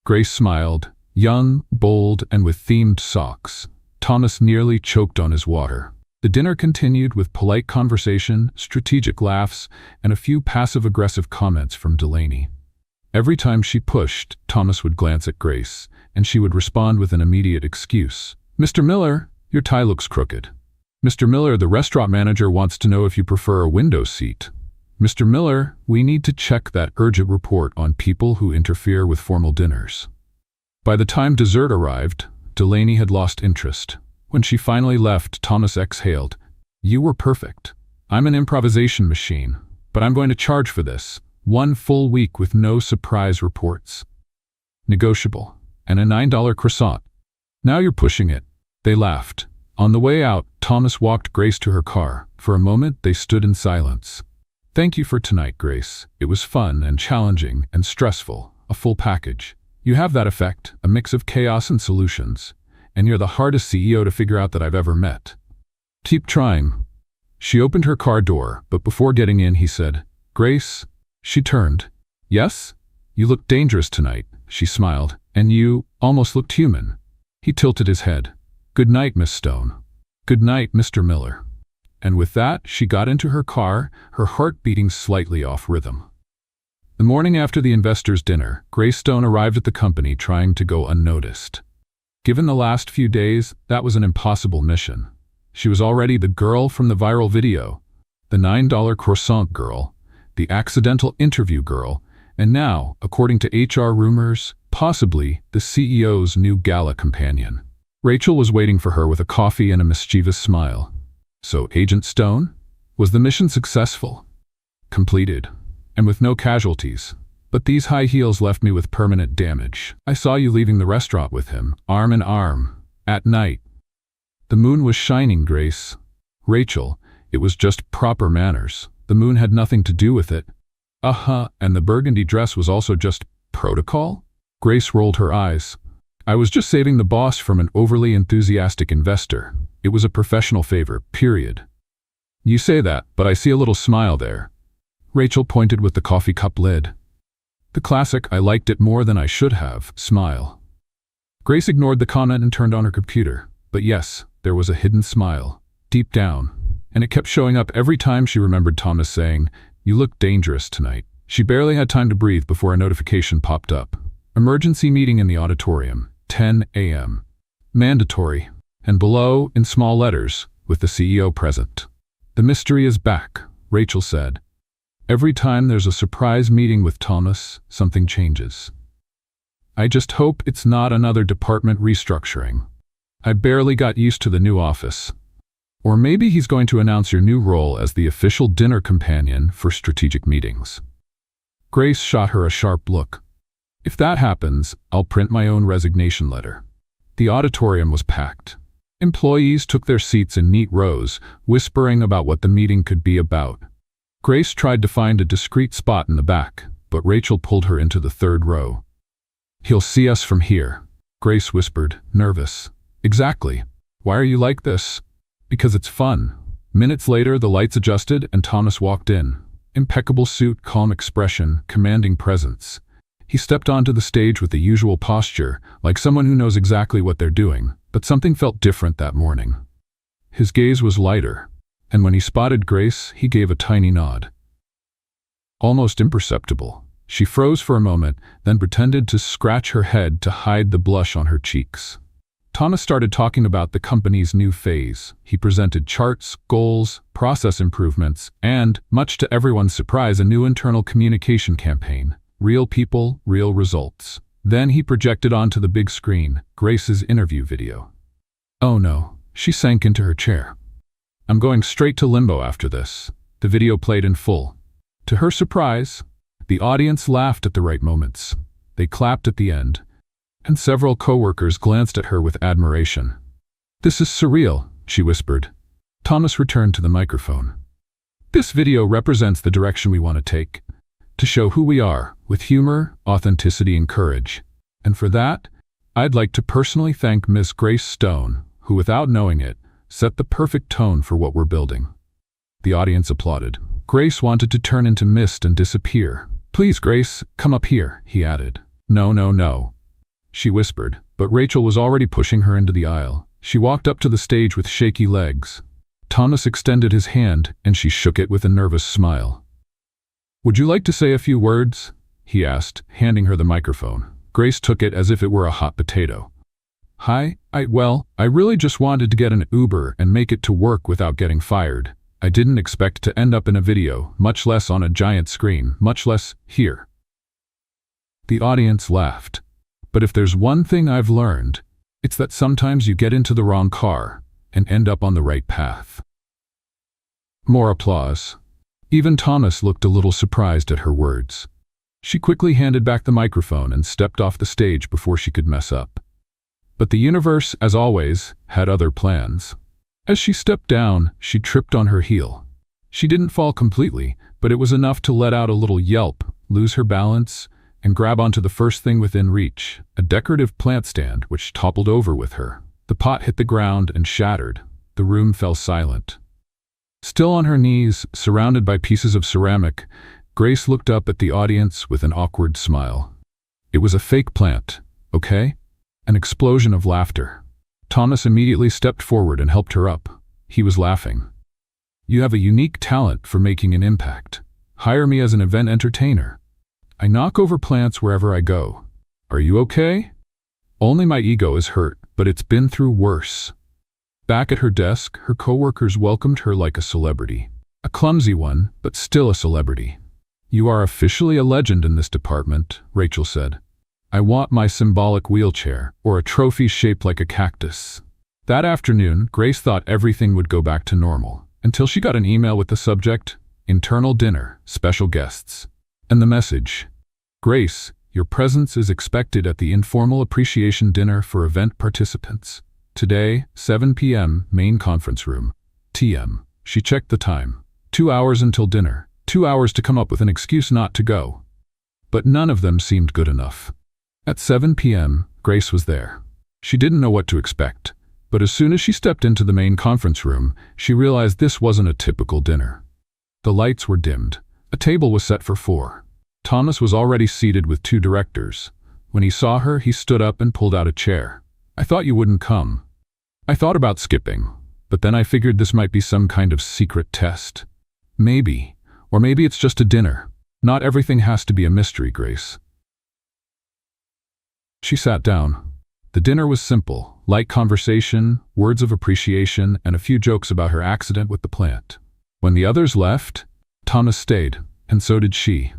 A: Grace smiled, young, bold, and with themed socks. Thomas nearly choked on his water. The dinner continued with polite conversation, strategic laughs, and a few passive-aggressive comments from Delaney. Every time she pushed, Thomas would glance at Grace, and she would respond with an immediate excuse. "Mr. Miller, your tie looks crooked." "Mr. Miller, the restaurant manager wants to know if you prefer a window seat." "Mr. Miller, we need to check that urgent report on people who interfere with formal dinners." By the time dessert arrived, Delaney had lost interest. When she finally left, Thomas exhaled. "You were perfect. I'm an improvisation machine, but I'm going to charge for this. 1 full week with no surprise reports. Negotiable. And a $9 croissant." "Now you're pushing it." They laughed. On the way out, Thomas walked Grace to her car. For a moment, they stood in silence. "Thank you for tonight, Grace. It was fun and challenging and stressful, a full package. You have that effect, a mix of chaos and solutions. And you're the hardest CEO to figure out that I've ever met. Keep trying." She opened her car door, but before getting in, he said, "Grace?" She turned. "Yes? You look dangerous tonight," she smiled, "and you almost looked human." He tilted his head. "Good night, Miss Stone." "Good night, Mr. Miller." And with that, she got into her car, her heart beating slightly off rhythm. The morning after the investors' dinner, Grace Stone arrived at the company trying to go unnoticed. Given the last few days, that was an impossible mission. She was already the girl from the viral video, the $9 croissant girl, the accidental interview girl, and now, according to HR rumors, possibly the CEO's new gala companion. Rachel was waiting for her with a coffee and a mischievous smile. "So, Agent Stone, was the mission successful?" "Completed, and with no casualties. But these high heels left me with permanent damage. I saw you leaving the restaurant with him, arm in arm, at night." "The moon was shining, Grace." "Rachel, it was just proper manners. The moon had nothing to do with it." And the burgundy dress was also just protocol?" Grace rolled her eyes. "I was just saving the boss from an overly enthusiastic investor. It was a professional favor, period." "You say that, but I see a little smile there." Rachel pointed with the coffee cup lid. The classic "I liked it more than I should have" smile. Grace ignored the comment and turned on her computer. But yes, there was a hidden smile, deep down, and it kept showing up every time she remembered Thomas saying, "You look dangerous tonight." She barely had time to breathe before a notification popped up. "Emergency meeting in the auditorium, 10 a.m. Mandatory." And below, in small letters, with the CEO present. "The mystery is back," Rachel said. "Every time there's a surprise meeting with Thomas, something changes. I just hope it's not another department restructuring. I barely got used to the new office. Or maybe he's going to announce your new role as the official dinner companion for strategic meetings." Grace shot her a sharp look. "If that happens, I'll print my own resignation letter." The auditorium was packed. Employees took their seats in neat rows, whispering about what the meeting could be about. Grace tried to find a discreet spot in the back, but Rachel pulled her into the third row. "He'll see us from here," Grace whispered, nervous. "Exactly. Why are you like this?" "Because it's fun." Minutes later, the lights adjusted and Thomas walked in. Impeccable suit, calm expression, commanding presence. He stepped onto the stage with the usual posture, like someone who knows exactly what they're doing, but something felt different that morning. His gaze was lighter, and when he spotted Grace, he gave a tiny nod. Almost imperceptible. She froze for a moment, then pretended to scratch her head to hide the blush on her cheeks. Thomas started talking about the company's new phase. He presented charts, goals, process improvements, and, much to everyone's surprise, a new internal communication campaign. Real people, real results. Then he projected onto the big screen Grace's interview video. Oh no, she sank into her chair. "I'm going straight to limbo after this." The video played in full. To her surprise, the audience laughed at the right moments. They clapped at the end, and several coworkers glanced at her with admiration. "This is surreal," she whispered. Thomas returned to the microphone. "This video represents the direction we want to take. To show who we are, with humor, authenticity, and courage. And for that, I'd like to personally thank Miss Grace Stone, who, without knowing it, set the perfect tone for what we're building." The audience applauded. Grace wanted to turn into mist and disappear. "Please, Grace, come up here," he added. "No, no, no," she whispered, but Rachel was already pushing her into the aisle. She walked up to the stage with shaky legs. Thomas extended his hand, and she shook it with a nervous smile. "Would you like to say a few words?" he asked, handing her the microphone. Grace took it as if it were a hot potato. "Hi, I really just wanted to get an Uber and make it to work without getting fired. I didn't expect to end up in a video, much less on a giant screen, much less here." The audience laughed. But if there's one thing I've learned, it's that sometimes you get into the wrong car and end up on the right path. More applause. Even Thomas looked a little surprised at her words. She quickly handed back the microphone and stepped off the stage before she could mess up. But the universe, as always, had other plans. As she stepped down, she tripped on her heel. She didn't fall completely, but it was enough to let out a little yelp, lose her balance, and grab onto the first thing within reach, a decorative plant stand which toppled over with her. The pot hit the ground and shattered. The room fell silent. Still on her knees, surrounded by pieces of ceramic, Grace looked up at the audience with an awkward smile. It was a fake plant, okay? An explosion of laughter. Thomas immediately stepped forward and helped her up. He was laughing. "You have a unique talent for making an impact. Hire me as an event entertainer. I knock over plants wherever I go. Are you okay?" "Only my ego is hurt, but it's been through worse." Back at her desk, her coworkers welcomed her like a celebrity. A clumsy one, but still a celebrity. "You are officially a legend in this department," Rachel said. "I want my symbolic wheelchair, or a trophy shaped like a cactus." That afternoon, Grace thought everything would go back to normal, until she got an email with the subject, "Internal dinner, special guests." And the message, "Grace, your presence is expected at the informal appreciation dinner for event participants. Today, 7 p.m., main conference room. TM. She checked the time. 2 hours until dinner. 2 hours to come up with an excuse not to go. But none of them seemed good enough. At 7 p.m., Grace was there. She didn't know what to expect, but as soon as she stepped into the main conference room, she realized this wasn't a typical dinner. The lights were dimmed. A table was set for 4. Thomas was already seated with 2 directors. When he saw her, he stood up and pulled out a chair. "I thought you wouldn't come." "I thought about skipping, but then I figured this might be some kind of secret test. Maybe. Or maybe it's just a dinner. Not everything has to be a mystery, Grace." She sat down. The dinner was simple, light conversation, words of appreciation, and a few jokes about her accident with the plant. When the others left, Thomas stayed, and so did she.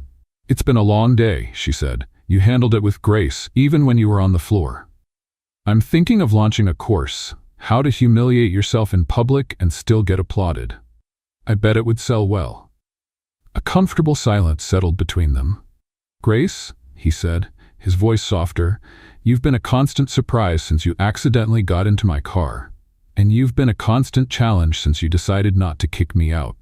A: "It's been a long day," she said. "You handled it with grace, even when you were on the floor. I'm thinking of launching a course, how to humiliate yourself in public and still get applauded. I bet it would sell well." A comfortable silence settled between them. "Grace," he said, his voice softer, "you've been a constant surprise since you accidentally got into my car. And you've been a constant challenge since you decided not to kick me out.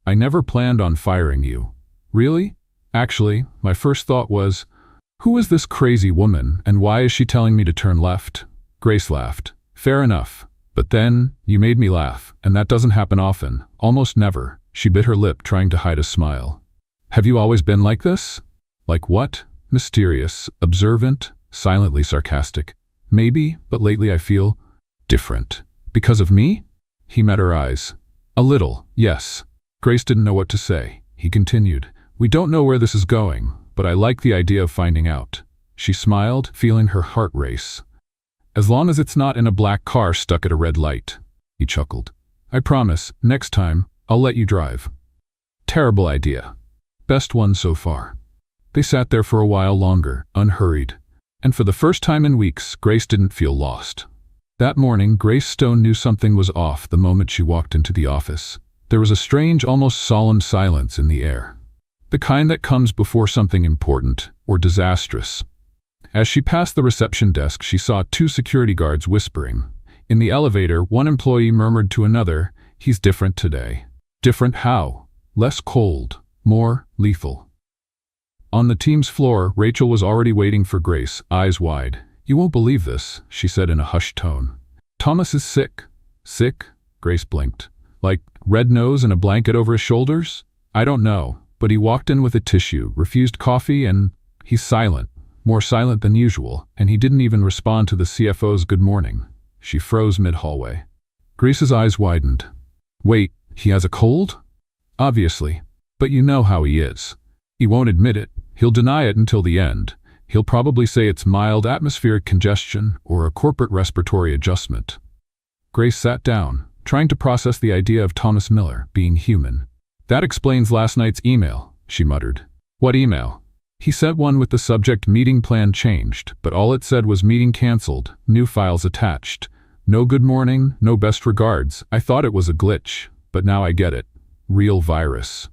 A: I never planned on firing you." "Really? Actually, my first thought was, who is this crazy woman and why is she telling me to turn left?" Grace laughed. "Fair enough. But then, you made me laugh, and that doesn't happen often, almost never." She bit her lip, trying to hide a smile. "Have you always been like this?" "Like what?" "Mysterious, observant, silently sarcastic." "Maybe, but lately I feel different." "Because of me?" He met her eyes. "A little, yes." Grace didn't know what to say. He continued, "We don't know where this is going, but I like the idea of finding out." She smiled, feeling her heart race. "As long as it's not in a black car stuck at a red light." He chuckled. "I promise, next time, I'll let you drive." "Terrible idea. Best one so far." They sat there for a while longer, unhurried. And for the first time in weeks, Grace didn't feel lost. That morning, Grace Stone knew something was off the moment she walked into the office. There was a strange, almost solemn silence in the air. The kind that comes before something important or disastrous. As she passed the reception desk, she saw two security guards whispering. In the elevator, one employee murmured to another, "He's different today." Different how? Less cold, more lethal. On the team's floor, Rachel was already waiting for Grace, eyes wide. "You won't believe this," she said in a hushed tone. "Thomas is sick." "Sick?" Grace blinked. "Like, red nose and a blanket over his shoulders?" "I don't know, but he walked in with a tissue, refused coffee, and he's silent. More silent than usual, and he didn't even respond to the CFO's good morning." She froze mid-hallway. Grace's eyes widened. "Wait, he has a cold?" "Obviously. But you know how he is. He won't admit it. He'll deny it until the end. He'll probably say it's mild atmospheric congestion or a corporate respiratory adjustment." Grace sat down, trying to process the idea of Thomas Miller being human. "That explains last night's email," she muttered. "What email?" He sent one with the subject "Meeting plan changed," but all it said was "Meeting cancelled, new files attached. No good morning, no best regards. I thought it was a glitch, but now I get it. Real virus."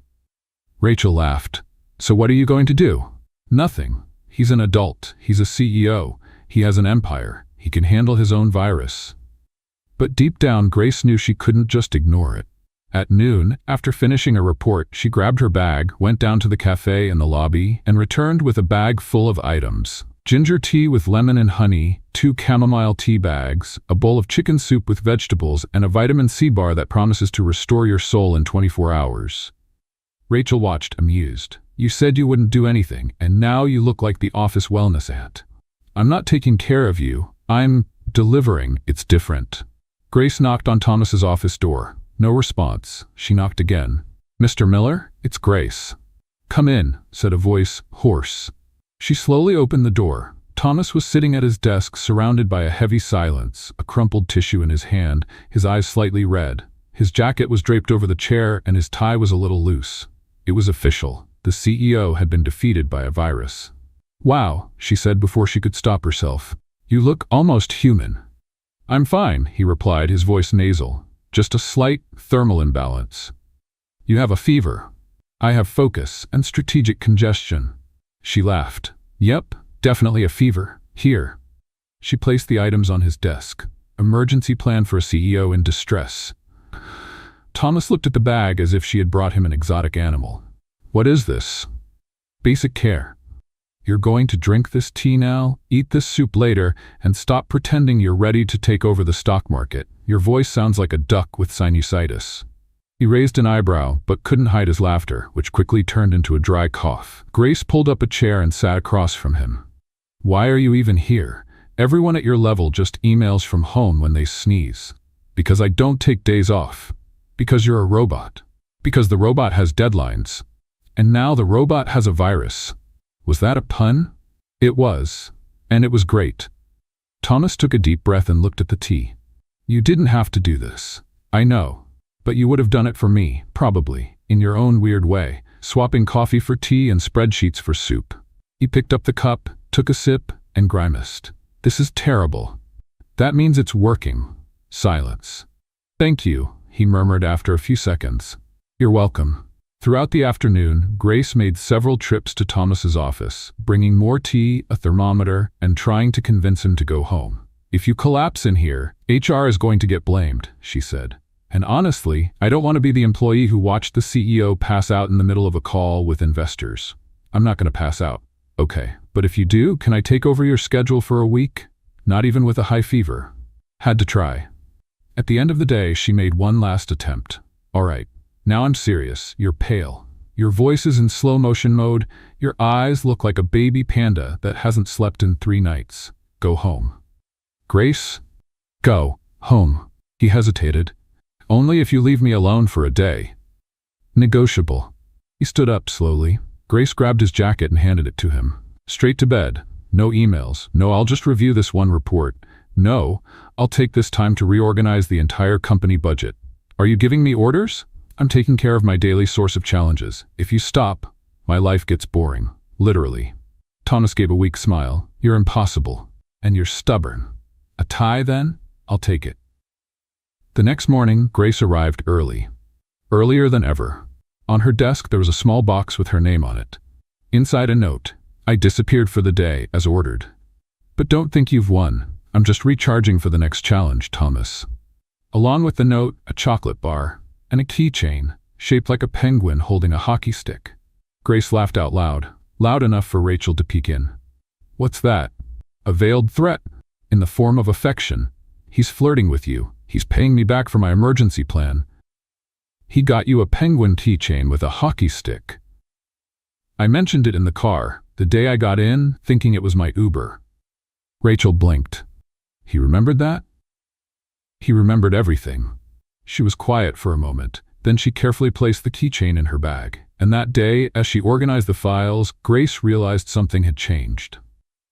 A: Rachel laughed. "So what are you going to do?" "Nothing. He's an adult. He's a CEO. He has an empire. He can handle his own virus." But deep down, Grace knew she couldn't just ignore it. At noon, after finishing a report, she grabbed her bag, went down to the cafe in the lobby, and returned with a bag full of items. Ginger tea with lemon and honey, 2 chamomile tea bags, a bowl of chicken soup with vegetables, and a vitamin C bar that promises to restore your soul in 24 hours. Rachel watched, amused. "You said you wouldn't do anything, and now you look like the office wellness aunt." "I'm not taking care of you. I'm delivering. It's different." Grace knocked on Thomas's office door. No response. She knocked again. "Mr. Miller, it's Grace." "Come in," said a voice, hoarse. She slowly opened the door. Thomas was sitting at his desk, surrounded by a heavy silence, a crumpled tissue in his hand, his eyes slightly red. His jacket was draped over the chair, and his tie was a little loose. It was official. The CEO had been defeated by a virus. "Wow," she said before she could stop herself. "You look almost human." "I'm fine," he replied, his voice nasal. "Just a slight thermal imbalance." "You have a fever." "I have focus and strategic congestion." She laughed. "Yep, definitely a fever. Here." She placed the items on his desk. Emergency plan for a CEO in distress. Thomas looked at the bag as if she had brought him an exotic animal. "What is this?" "Basic care. You're going to drink this tea now, eat this soup later, and stop pretending you're ready to take over the stock market. Your voice sounds like a duck with sinusitis." He raised an eyebrow, but couldn't hide his laughter, which quickly turned into a dry cough. Grace pulled up a chair and sat across from him. "Why are you even here? Everyone at your level just emails from home when they sneeze." "Because I don't take days off." "Because you're a robot." "Because the robot has deadlines." "And now the robot has a virus." Was that a pun? It was. And it was great. Thomas took a deep breath and looked at the tea. You didn't have to do this. I know. But you would have done it for me, probably, in your own weird way, swapping coffee for tea and spreadsheets for soup. He picked up the cup, took a sip, and grimaced. This is terrible. That means it's working. Silence. Thank you, he murmured after a few seconds. You're welcome. Throughout the afternoon, Grace made several trips to Thomas's office, bringing more tea, a thermometer, and trying to convince him to go home. If you collapse in here, HR is going to get blamed, she said. And honestly, I don't want to be the employee who watched the CEO pass out in the middle of a call with investors. I'm not going to pass out. Okay, but if you do, can I take over your schedule for a week? Not even with a high fever. Had to try. At the end of the day, she made one last attempt. All right, now I'm serious. You're pale. Your voice is in slow motion mode. Your eyes look like a baby panda that hasn't slept in 3 nights. Go home. Grace? Go home. He hesitated. Only if you leave me alone for a day. Negotiable. He stood up slowly. Grace grabbed his jacket and handed it to him. Straight to bed. No emails. No, I'll just review this one report. No, I'll take this time to reorganize the entire company budget. Are you giving me orders? I'm taking care of my daily source of challenges. If you stop, my life gets boring. Literally. Thomas gave a weak smile. You're impossible. And you're stubborn. A tie, then? I'll take it. The next morning, Grace arrived early. Earlier than ever. On her desk, there was a small box with her name on it. Inside a note. I disappeared for the day, as ordered. But don't think you've won. I'm just recharging for the next challenge, Thomas. Along with the note, a chocolate bar, and a keychain, shaped like a penguin holding a hockey stick. Grace laughed out loud, loud enough for Rachel to peek in. What's that? A veiled threat, in the form of affection. He's flirting with you. He's paying me back for my emergency plan. He got you a penguin keychain with a hockey stick. I mentioned it in the car, the day I got in, thinking it was my Uber. Rachel blinked. He remembered that? He remembered everything. She was quiet for a moment, then she carefully placed the keychain in her bag. And that day, as she organized the files, Grace realized something had changed.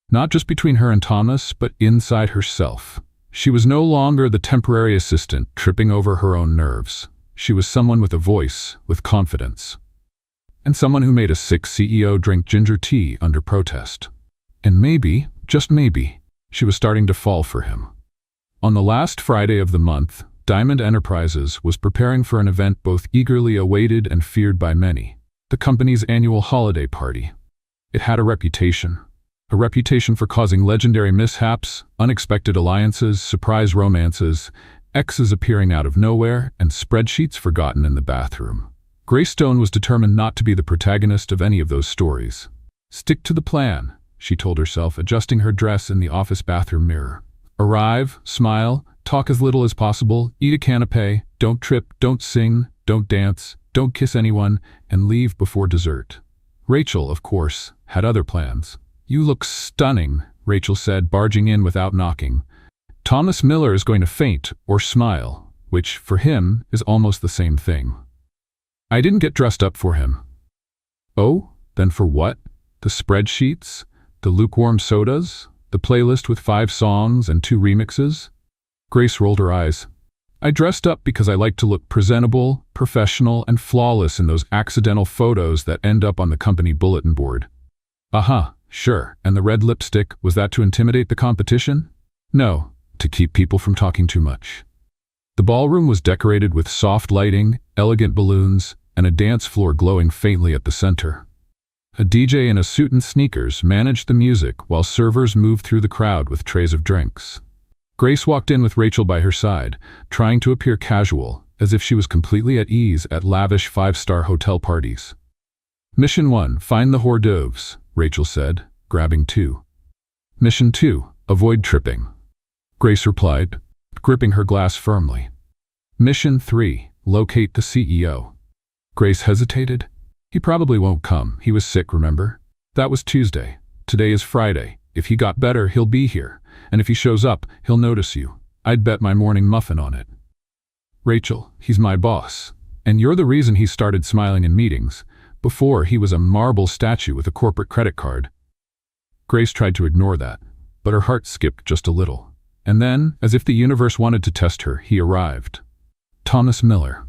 A: Not just between her and Thomas, but inside herself. She was no longer the temporary assistant tripping over her own nerves. She was someone with a voice, with confidence. And someone who made a sick CEO drink ginger tea under protest. And maybe, just maybe, she was starting to fall for him. On the last Friday of the month, Diamond Enterprises was preparing for an event both eagerly awaited and feared by many, the company's annual holiday party. It had a reputation for causing legendary mishaps, unexpected alliances, surprise romances, exes appearing out of nowhere, and spreadsheets forgotten in the bathroom. Grace Stone was determined not to be the protagonist of any of those stories. Stick to the plan, she told herself, adjusting her dress in the office bathroom mirror. Arrive, smile, talk as little as possible, eat a canapé, don't trip, don't sing, don't dance, don't kiss anyone, and leave before dessert. Rachel, of course, had other plans. You look stunning, Rachel said, barging in without knocking. Thomas Miller is going to faint or smile, which, for him, is almost the same thing. I didn't get dressed up for him. Oh, then for what? The spreadsheets? The lukewarm sodas? The playlist with 5 songs and 2 remixes? Grace rolled her eyes. I dressed up because I like to look presentable, professional, and flawless in those accidental photos that end up on the company bulletin board. Sure. And the red lipstick, was that to intimidate the competition? No, to keep people from talking too much. The ballroom was decorated with soft lighting, elegant balloons, and a dance floor glowing faintly at the center. A DJ in a suit and sneakers managed the music while servers moved through the crowd with trays of drinks. Grace walked in with Rachel by her side, trying to appear casual, as if she was completely at ease at lavish 5-star hotel parties. Mission 1, find the hors d'oeuvres, Rachel said, grabbing 2. Mission 2, avoid tripping. Grace replied, gripping her glass firmly. Mission 3, locate the CEO. Grace hesitated. He probably won't come. He was sick, remember? That was Tuesday. Today is Friday. If he got better, he'll be here. And if he shows up, he'll notice you. I'd bet my morning muffin on it. Rachel, he's my boss. And you're the reason he started smiling in meetings. Before, he was a marble statue with a corporate credit card. Grace tried to ignore that. but her heart skipped just a little. And then, as if the universe wanted to test her, he arrived. Thomas Miller.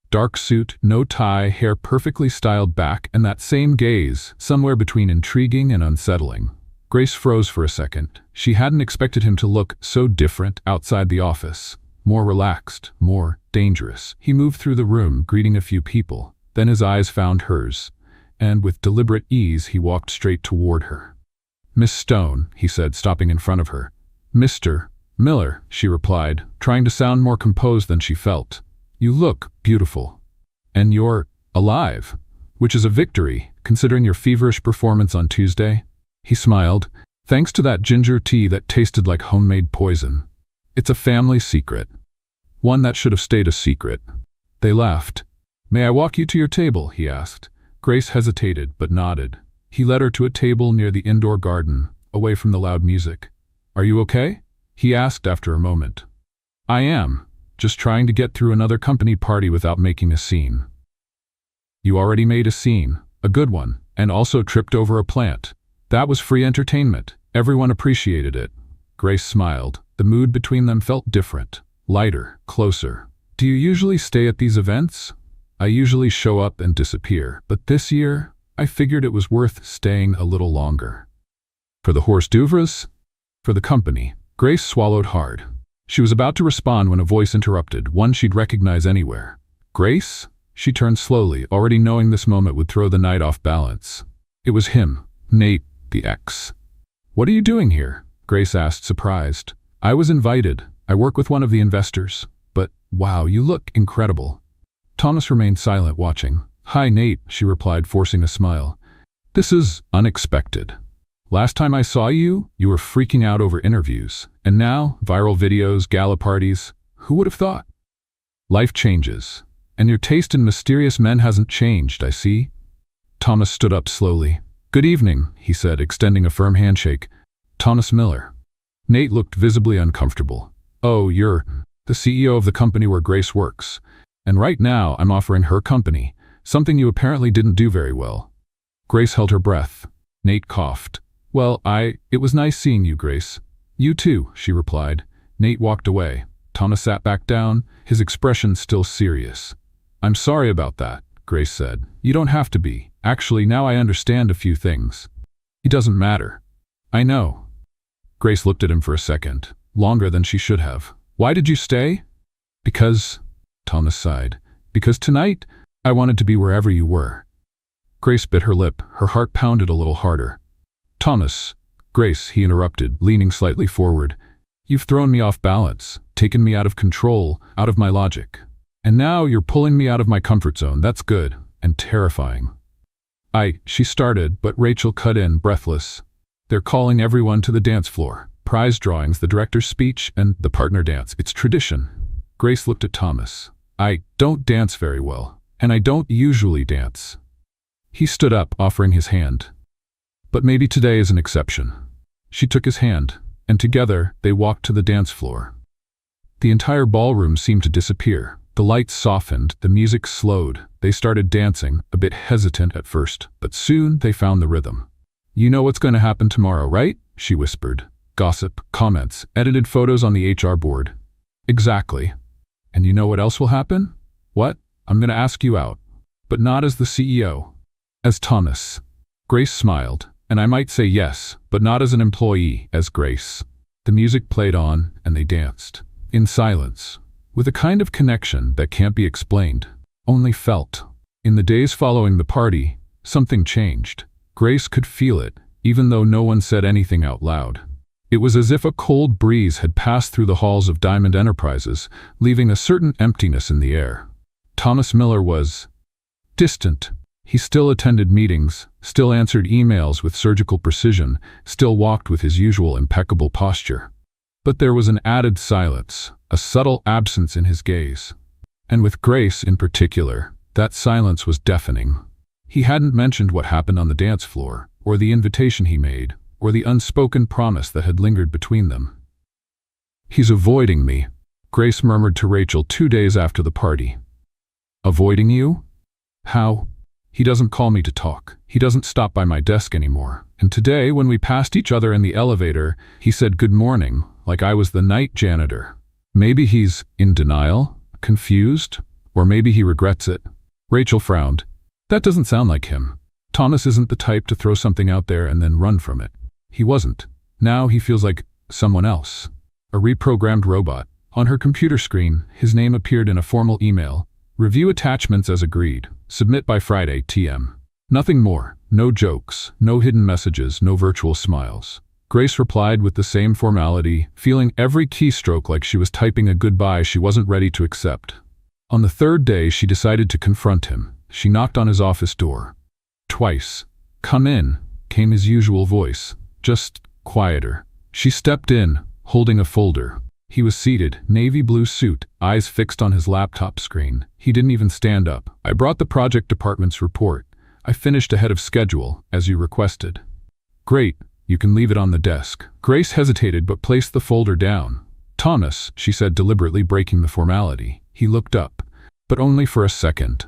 A: Dark suit, no tie, hair perfectly styled back, and that same gaze, somewhere between intriguing and unsettling. Grace froze for a second. She hadn't expected him to look so different outside the office. More relaxed, more dangerous. He moved through the room, greeting a few people. Then his eyes found hers, and with deliberate ease he walked straight toward her. "Miss Stone," he said, stopping in front of her. "Mr. Miller," she replied, trying to sound more composed than she felt. "You look beautiful. And you're alive, which is a victory, considering your feverish performance on Tuesday." He smiled. "Thanks to that ginger tea that tasted like homemade poison. It's a family secret. One that should have stayed a secret." They laughed. "May I walk you to your table?" he asked. Grace hesitated, but nodded. He led her to a table near the indoor garden, away from the loud music. "Are you okay?" he asked after a moment. "I am. Just trying to get through another company party without making a scene." "You already made a scene, a good one, and also tripped over a plant. That was free entertainment. Everyone appreciated it." Grace smiled. The mood between them felt different, lighter, closer. "Do you usually stay at these events?" "I usually show up and disappear, but this year, I figured it was worth staying a little longer." "For the hors d'oeuvres?" "For the company." Grace swallowed hard. She was about to respond when a voice interrupted, one she'd recognize anywhere. "Grace?" She turned slowly, already knowing this moment would throw the night off balance. It was him, Nate, the ex. "What are you doing here?" Grace asked, surprised. "I was invited. I work with one of the investors. But, wow, you look incredible." Thomas remained silent, watching. "Hi, Nate," she replied, forcing a smile. "This is unexpected. Last time I saw you, you were freaking out over interviews. And now, viral videos, gala parties. Who would have thought?" "Life changes. And your taste in mysterious men hasn't changed, I see." Thomas stood up slowly. "Good evening," he said, extending a firm handshake. "Thomas Miller." Nate looked visibly uncomfortable. "Oh, you're the CEO of the company where Grace works. And right now, I'm offering her company, something you apparently didn't do very well." Grace held her breath. Nate coughed. "Well, it was nice seeing you, Grace." "You too," she replied. Nate walked away. Thomas sat back down, his expression still serious. "I'm sorry about that," Grace said. "You don't have to be. Actually, now I understand a few things." "It doesn't matter." "I know." Grace looked at him for a second, longer than she should have. "Why did you stay?" "Because," Thomas sighed, "because tonight, I wanted to be wherever you were." Grace bit her lip. Her heart pounded a little harder. "Thomas." "Grace," he interrupted, leaning slightly forward. "You've thrown me off balance, taken me out of control, out of my logic. And now you're pulling me out of my comfort zone. That's good, and terrifying." She started, but Rachel cut in, breathless. "They're calling everyone to the dance floor. Prize drawings, the director's speech, and the partner dance. It's tradition." Grace looked at Thomas. "I don't dance very well, and I don't usually dance." He stood up, offering his hand. "But maybe today is an exception." She took his hand, and together they walked to the dance floor. The entire ballroom seemed to disappear. The lights softened, the music slowed. They started dancing, a bit hesitant at first, but soon they found the rhythm. "You know what's going to happen tomorrow, right?" she whispered. "Gossip, comments, edited photos on the HR board." "Exactly. And you know what else will happen?" "What?" "I'm going to ask you out. But not as the CEO. As Thomas." Grace smiled. "And I might say yes, but not as an employee, as Grace." The music played on, and they danced. In silence. With a kind of connection that can't be explained, only felt. In the days following the party, something changed. Grace could feel it, even though no one said anything out loud. It was as if a cold breeze had passed through the halls of Diamond Enterprises, leaving a certain emptiness in the air. Thomas Miller was distant. He still attended meetings, still answered emails with surgical precision, still walked with his usual impeccable posture. But there was an added silence, a subtle absence in his gaze. And with Grace in particular, that silence was deafening. He hadn't mentioned what happened on the dance floor, or the invitation he made, or the unspoken promise that had lingered between them. "He's avoiding me," Grace murmured to Rachel 2 days after the party. "Avoiding you? How?" He doesn't call me to talk. He doesn't stop by my desk anymore. And today, when we passed each other in the elevator, he said good morning, like I was the night janitor. Maybe he's in denial, confused, or maybe he regrets it. Rachel frowned. That doesn't sound like him. Thomas isn't the type to throw something out there and then run from it. He wasn't. Now he feels like someone else. A reprogrammed robot. On her computer screen, his name appeared in a formal email. Review attachments as agreed. Submit by Friday, TM. Nothing more. No jokes, no hidden messages, no virtual smiles. Grace replied with the same formality, feeling every keystroke like she was typing a goodbye she wasn't ready to accept. On the third day, she decided to confront him. She knocked on his office door. Twice. Come in, came his usual voice, just quieter. She stepped in, holding a folder. He was seated, navy blue suit, eyes fixed on his laptop screen. He didn't even stand up. I brought the project department's report. I finished ahead of schedule, as you requested. Great, you can leave it on the desk. Grace hesitated but placed the folder down. Thomas, she said, deliberately breaking the formality. He looked up, but only for a second.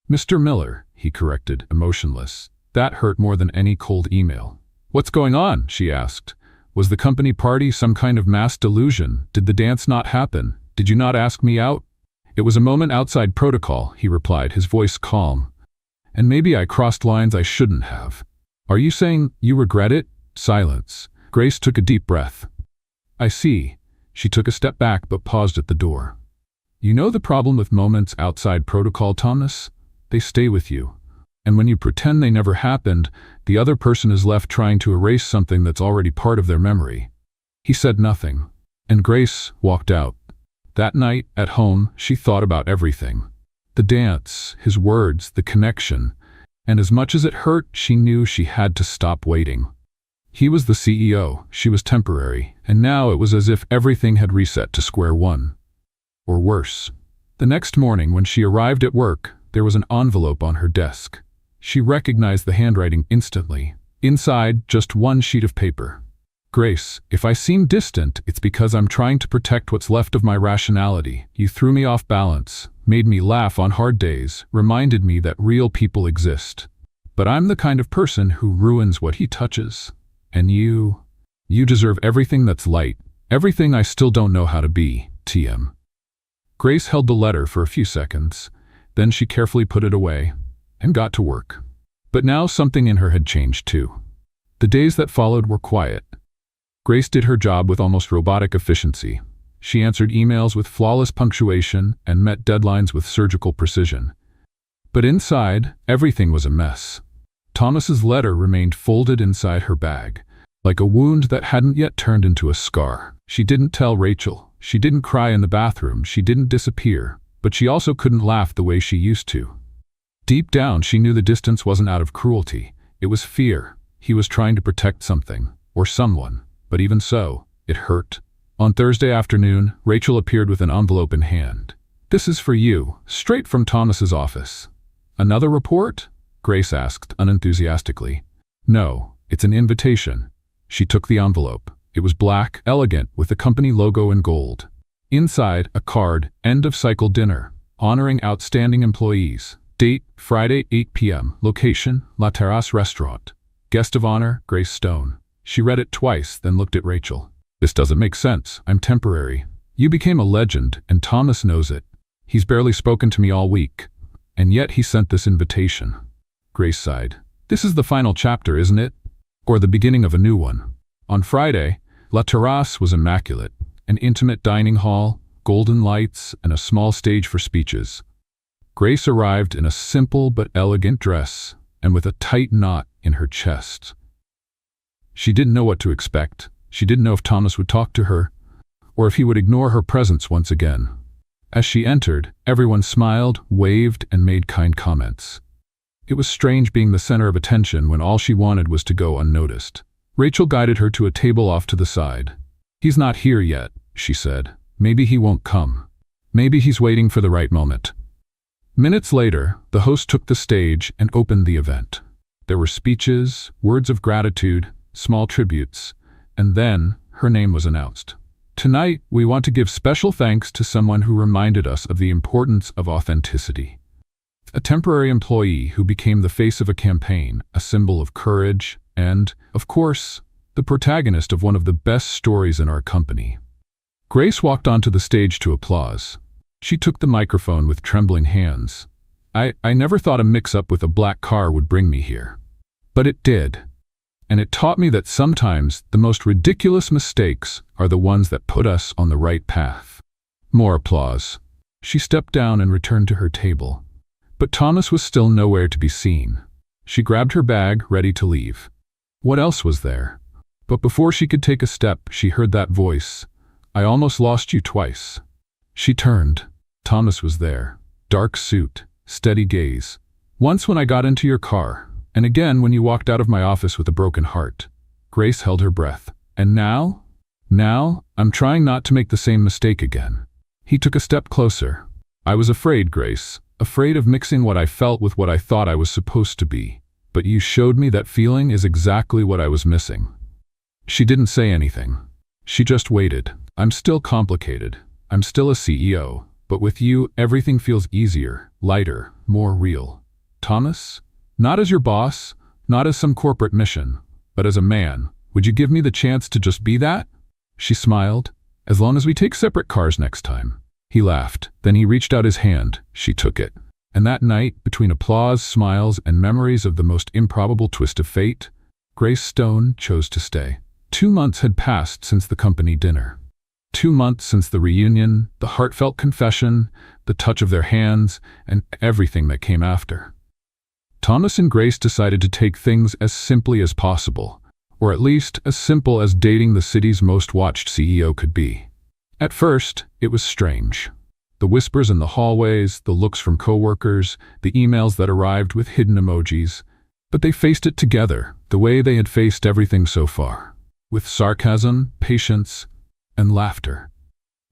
A: Mr. Miller, he corrected, emotionless. That hurt more than any cold email. What's going on? She asked. Was the company party some kind of mass delusion? Did the dance not happen? Did you not ask me out? It was a moment outside protocol, he replied, his voice calm. And maybe I crossed lines I shouldn't have. Are you saying you regret it? Silence. Grace took a deep breath. I see. She took a step back but paused at the door. You know the problem with moments outside protocol, Thomas? They stay with you. And when you pretend they never happened, the other person is left trying to erase something that's already part of their memory. He said nothing, and Grace walked out. That night, at home, she thought about everything. The dance, his words, the connection, and as much as it hurt, she knew she had to stop waiting. He was the CEO, she was temporary, and now it was as if everything had reset to square one. Or worse. The next morning, when she arrived at work, there was an envelope on her desk. She recognized the handwriting instantly. Inside, just one sheet of paper. Grace, if I seem distant, it's because I'm trying to protect what's left of my rationality. You threw me off balance, made me laugh on hard days, reminded me that real people exist. But I'm the kind of person who ruins what he touches. And you deserve everything that's light, everything I still don't know how to be, TM. Grace held the letter for a few seconds. Then she carefully put it away and got to work. But now something in her had changed too. The days that followed were quiet. Grace did her job with almost robotic efficiency. She answered emails with flawless punctuation and met deadlines with surgical precision. But inside, everything was a mess. Thomas's letter remained folded inside her bag, like a wound that hadn't yet turned into a scar. She didn't tell Rachel. She didn't cry in the bathroom. She didn't disappear. But she also couldn't laugh the way she used to. Deep down, she knew the distance wasn't out of cruelty. It was fear. He was trying to protect something, or someone. But even so, it hurt. On Thursday afternoon, Rachel appeared with an envelope in hand. This is for you, straight from Thomas's office. Another report? Grace asked, unenthusiastically. No, it's an invitation. She took the envelope. It was black, elegant, with the company logo in gold. Inside, a card, end-of-cycle dinner, honoring outstanding employees. Date, Friday, 8 p.m. Location, La Terrace Restaurant. Guest of honor, Grace Stone. She read it twice, then looked at Rachel. This doesn't make sense. I'm temporary. You became a legend, and Thomas knows it. He's barely spoken to me all week. And yet he sent this invitation. Grace sighed. This is the final chapter, isn't it? Or the beginning of a new one. On Friday, La Terrace was immaculate. An intimate dining hall, golden lights, and a small stage for speeches. Grace arrived in a simple but elegant dress, and with a tight knot in her chest. She didn't know what to expect. She didn't know if Thomas would talk to her, or if he would ignore her presence once again. As she entered, everyone smiled, waved, and made kind comments. It was strange being the center of attention when all she wanted was to go unnoticed. Rachel guided her to a table off to the side. He's not here yet, she said. Maybe he won't come. Maybe he's waiting for the right moment. Minutes later, the host took the stage and opened the event. There were speeches, words of gratitude, small tributes, and then her name was announced. Tonight, we want to give special thanks to someone who reminded us of the importance of authenticity. A temporary employee who became the face of a campaign, a symbol of courage, and, of course, the protagonist of one of the best stories in our company. Grace walked onto the stage to applause. She took the microphone with trembling hands. I never thought a mix-up with a black car would bring me here. But it did. And it taught me that sometimes the most ridiculous mistakes are the ones that put us on the right path. More applause. She stepped down and returned to her table. But Thomas was still nowhere to be seen. She grabbed her bag, ready to leave. What else was there? But before she could take a step, she heard that voice. I almost lost you twice. She turned. Thomas was there. Dark suit, steady gaze. Once when I got into your car, and again when you walked out of my office with a broken heart. Grace held her breath. And now? Now, I'm trying not to make the same mistake again. He took a step closer. I was afraid, Grace. Afraid of mixing what I felt with what I thought I was supposed to be. But you showed me that feeling is exactly what I was missing. She didn't say anything. She just waited. I'm still complicated. I'm still a CEO. But with you, everything feels easier, lighter, more real. Thomas? Not as your boss, not as some corporate mission, but as a man. Would you give me the chance to just be that? She smiled. As long as we take separate cars next time. He laughed. Then he reached out his hand. She took it. And that night, between applause, smiles, and memories of the most improbable twist of fate, Grace Stone chose to stay. 2 months had passed since the company dinner. 2 months since the reunion, the heartfelt confession, the touch of their hands, and everything that came after. Thomas and Grace decided to take things as simply as possible, or at least as simple as dating the city's most watched CEO could be. At first, it was strange. The whispers in the hallways, the looks from coworkers, the emails that arrived with hidden emojis. But they faced it together, the way they had faced everything so far. With sarcasm, patience, and laughter.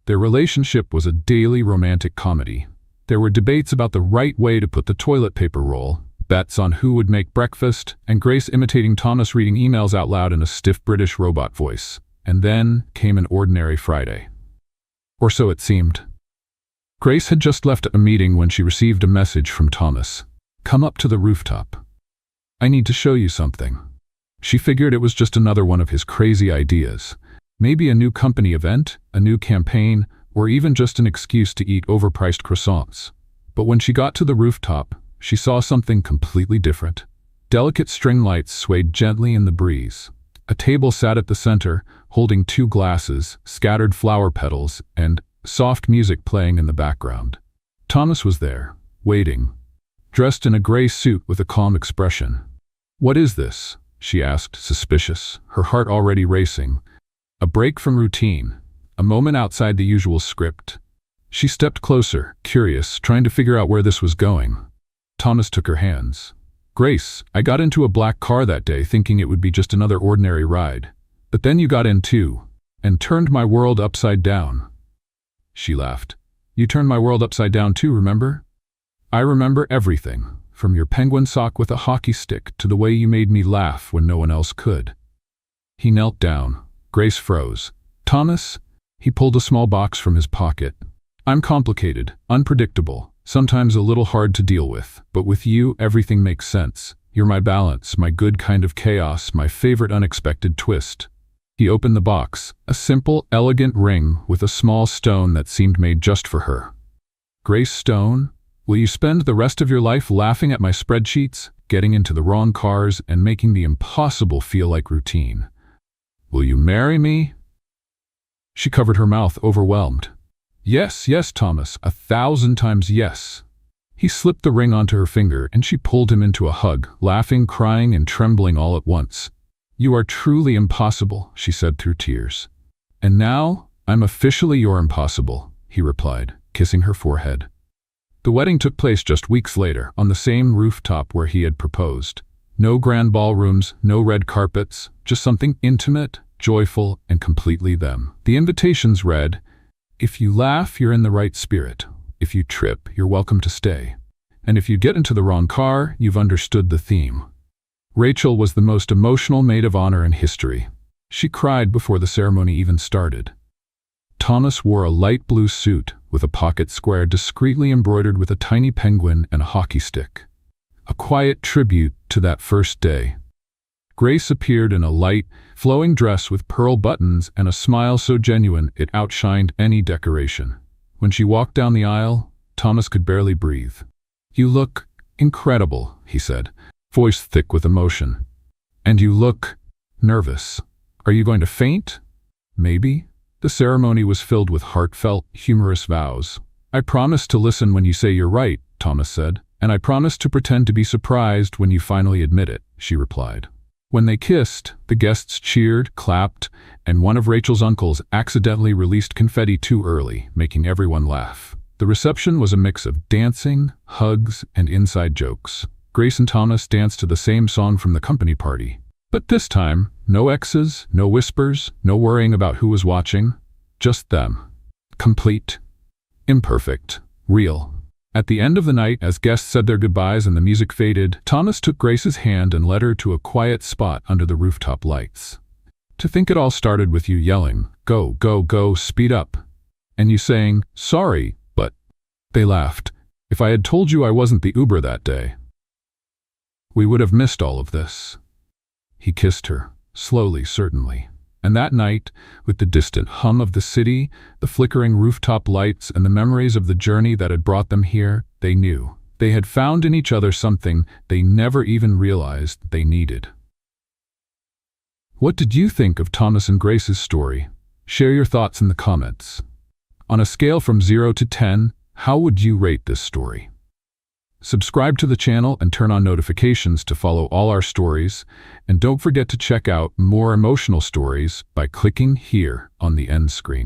A: Their relationship was a daily romantic comedy. There were debates about the right way to put the toilet paper roll, bets on who would make breakfast, and Grace imitating Thomas reading emails out loud in a stiff British robot voice. And then came an ordinary Friday. Or so it seemed. Grace had just left a meeting when she received a message from Thomas. Come up to the rooftop. I need to show you something. She figured it was just another one of his crazy ideas. Maybe a new company event, a new campaign, or even just an excuse to eat overpriced croissants. But when she got to the rooftop, she saw something completely different. Delicate string lights swayed gently in the breeze. A table sat at the center, holding 2 glasses, scattered flower petals, and soft music playing in the background. Thomas was there, waiting, dressed in a gray suit with a calm expression. What is this? She asked, suspicious, her heart already racing. A break from routine, a moment outside the usual script. She stepped closer, curious, trying to figure out where this was going. Thomas took her hands. Grace, I got into a black car that day thinking it would be just another ordinary ride. But then you got in too, and turned my world upside down. She laughed. You turned my world upside down too, remember? I remember everything, from your penguin sock with a hockey stick to the way you made me laugh when no one else could. He knelt down. Grace froze. Thomas? He pulled a small box from his pocket. I'm complicated, unpredictable, sometimes a little hard to deal with, but with you, everything makes sense. You're my balance, my good kind of chaos, my favorite unexpected twist. He opened the box, a simple, elegant ring with a small stone that seemed made just for her. Grace Stone, will you spend the rest of your life laughing at my spreadsheets, getting into the wrong cars, and making the impossible feel like routine? Will you marry me? She covered her mouth, overwhelmed. Yes, yes, Thomas, 1,000 times yes. He slipped the ring onto her finger, and she pulled him into a hug, laughing, crying, and trembling all at once. You are truly impossible, she said through tears. And now, I'm officially your impossible, he replied, kissing her forehead. The wedding took place just weeks later, on the same rooftop where he had proposed. No grand ballrooms, no red carpets, just something intimate, joyful, and completely them. The invitations read, if you laugh, you're in the right spirit. If you trip, you're welcome to stay. And if you get into the wrong car, you've understood the theme. Rachel was the most emotional maid of honor in history. She cried before the ceremony even started. Thomas wore a light blue suit with a pocket square discreetly embroidered with a tiny penguin and a hockey stick. A quiet tribute to that first day. Grace appeared in a light, flowing dress with pearl buttons and a smile so genuine it outshined any decoration. When she walked down the aisle, Thomas could barely breathe. "You look incredible," he said, voice thick with emotion. "And you look nervous. Are you going to faint? Maybe?" The ceremony was filled with heartfelt, humorous vows. "I promise to listen when you say you're right," Thomas said, "and I promise to pretend to be surprised when you finally admit it," she replied. When they kissed, the guests cheered, clapped, and one of Rachel's uncles accidentally released confetti too early, making everyone laugh. The reception was a mix of dancing, hugs, and inside jokes. Grace and Thomas danced to the same song from the company party. But this time, no exes, no whispers, no worrying about who was watching. Just them. Complete. Imperfect. Real. At the end of the night, as guests said their goodbyes and the music faded, Thomas took Grace's hand and led her to a quiet spot under the rooftop lights. "To think it all started with you yelling, 'Go, go, go, speed up,' and you saying, 'Sorry, but—'" They laughed. "If I had told you I wasn't the Uber that day, we would have missed all of this." He kissed her, slowly, certainly. And that night, with the distant hum of the city, the flickering rooftop lights, and the memories of the journey that had brought them here, they knew. They had found in each other something they never even realized they needed. What did you think of Thomas and Grace's story? Share your thoughts in the comments. On a scale from 0 to 10, how would you rate this story? Subscribe to the channel and turn on notifications to follow all our stories, and don't forget to check out more emotional stories by clicking here on the end screen.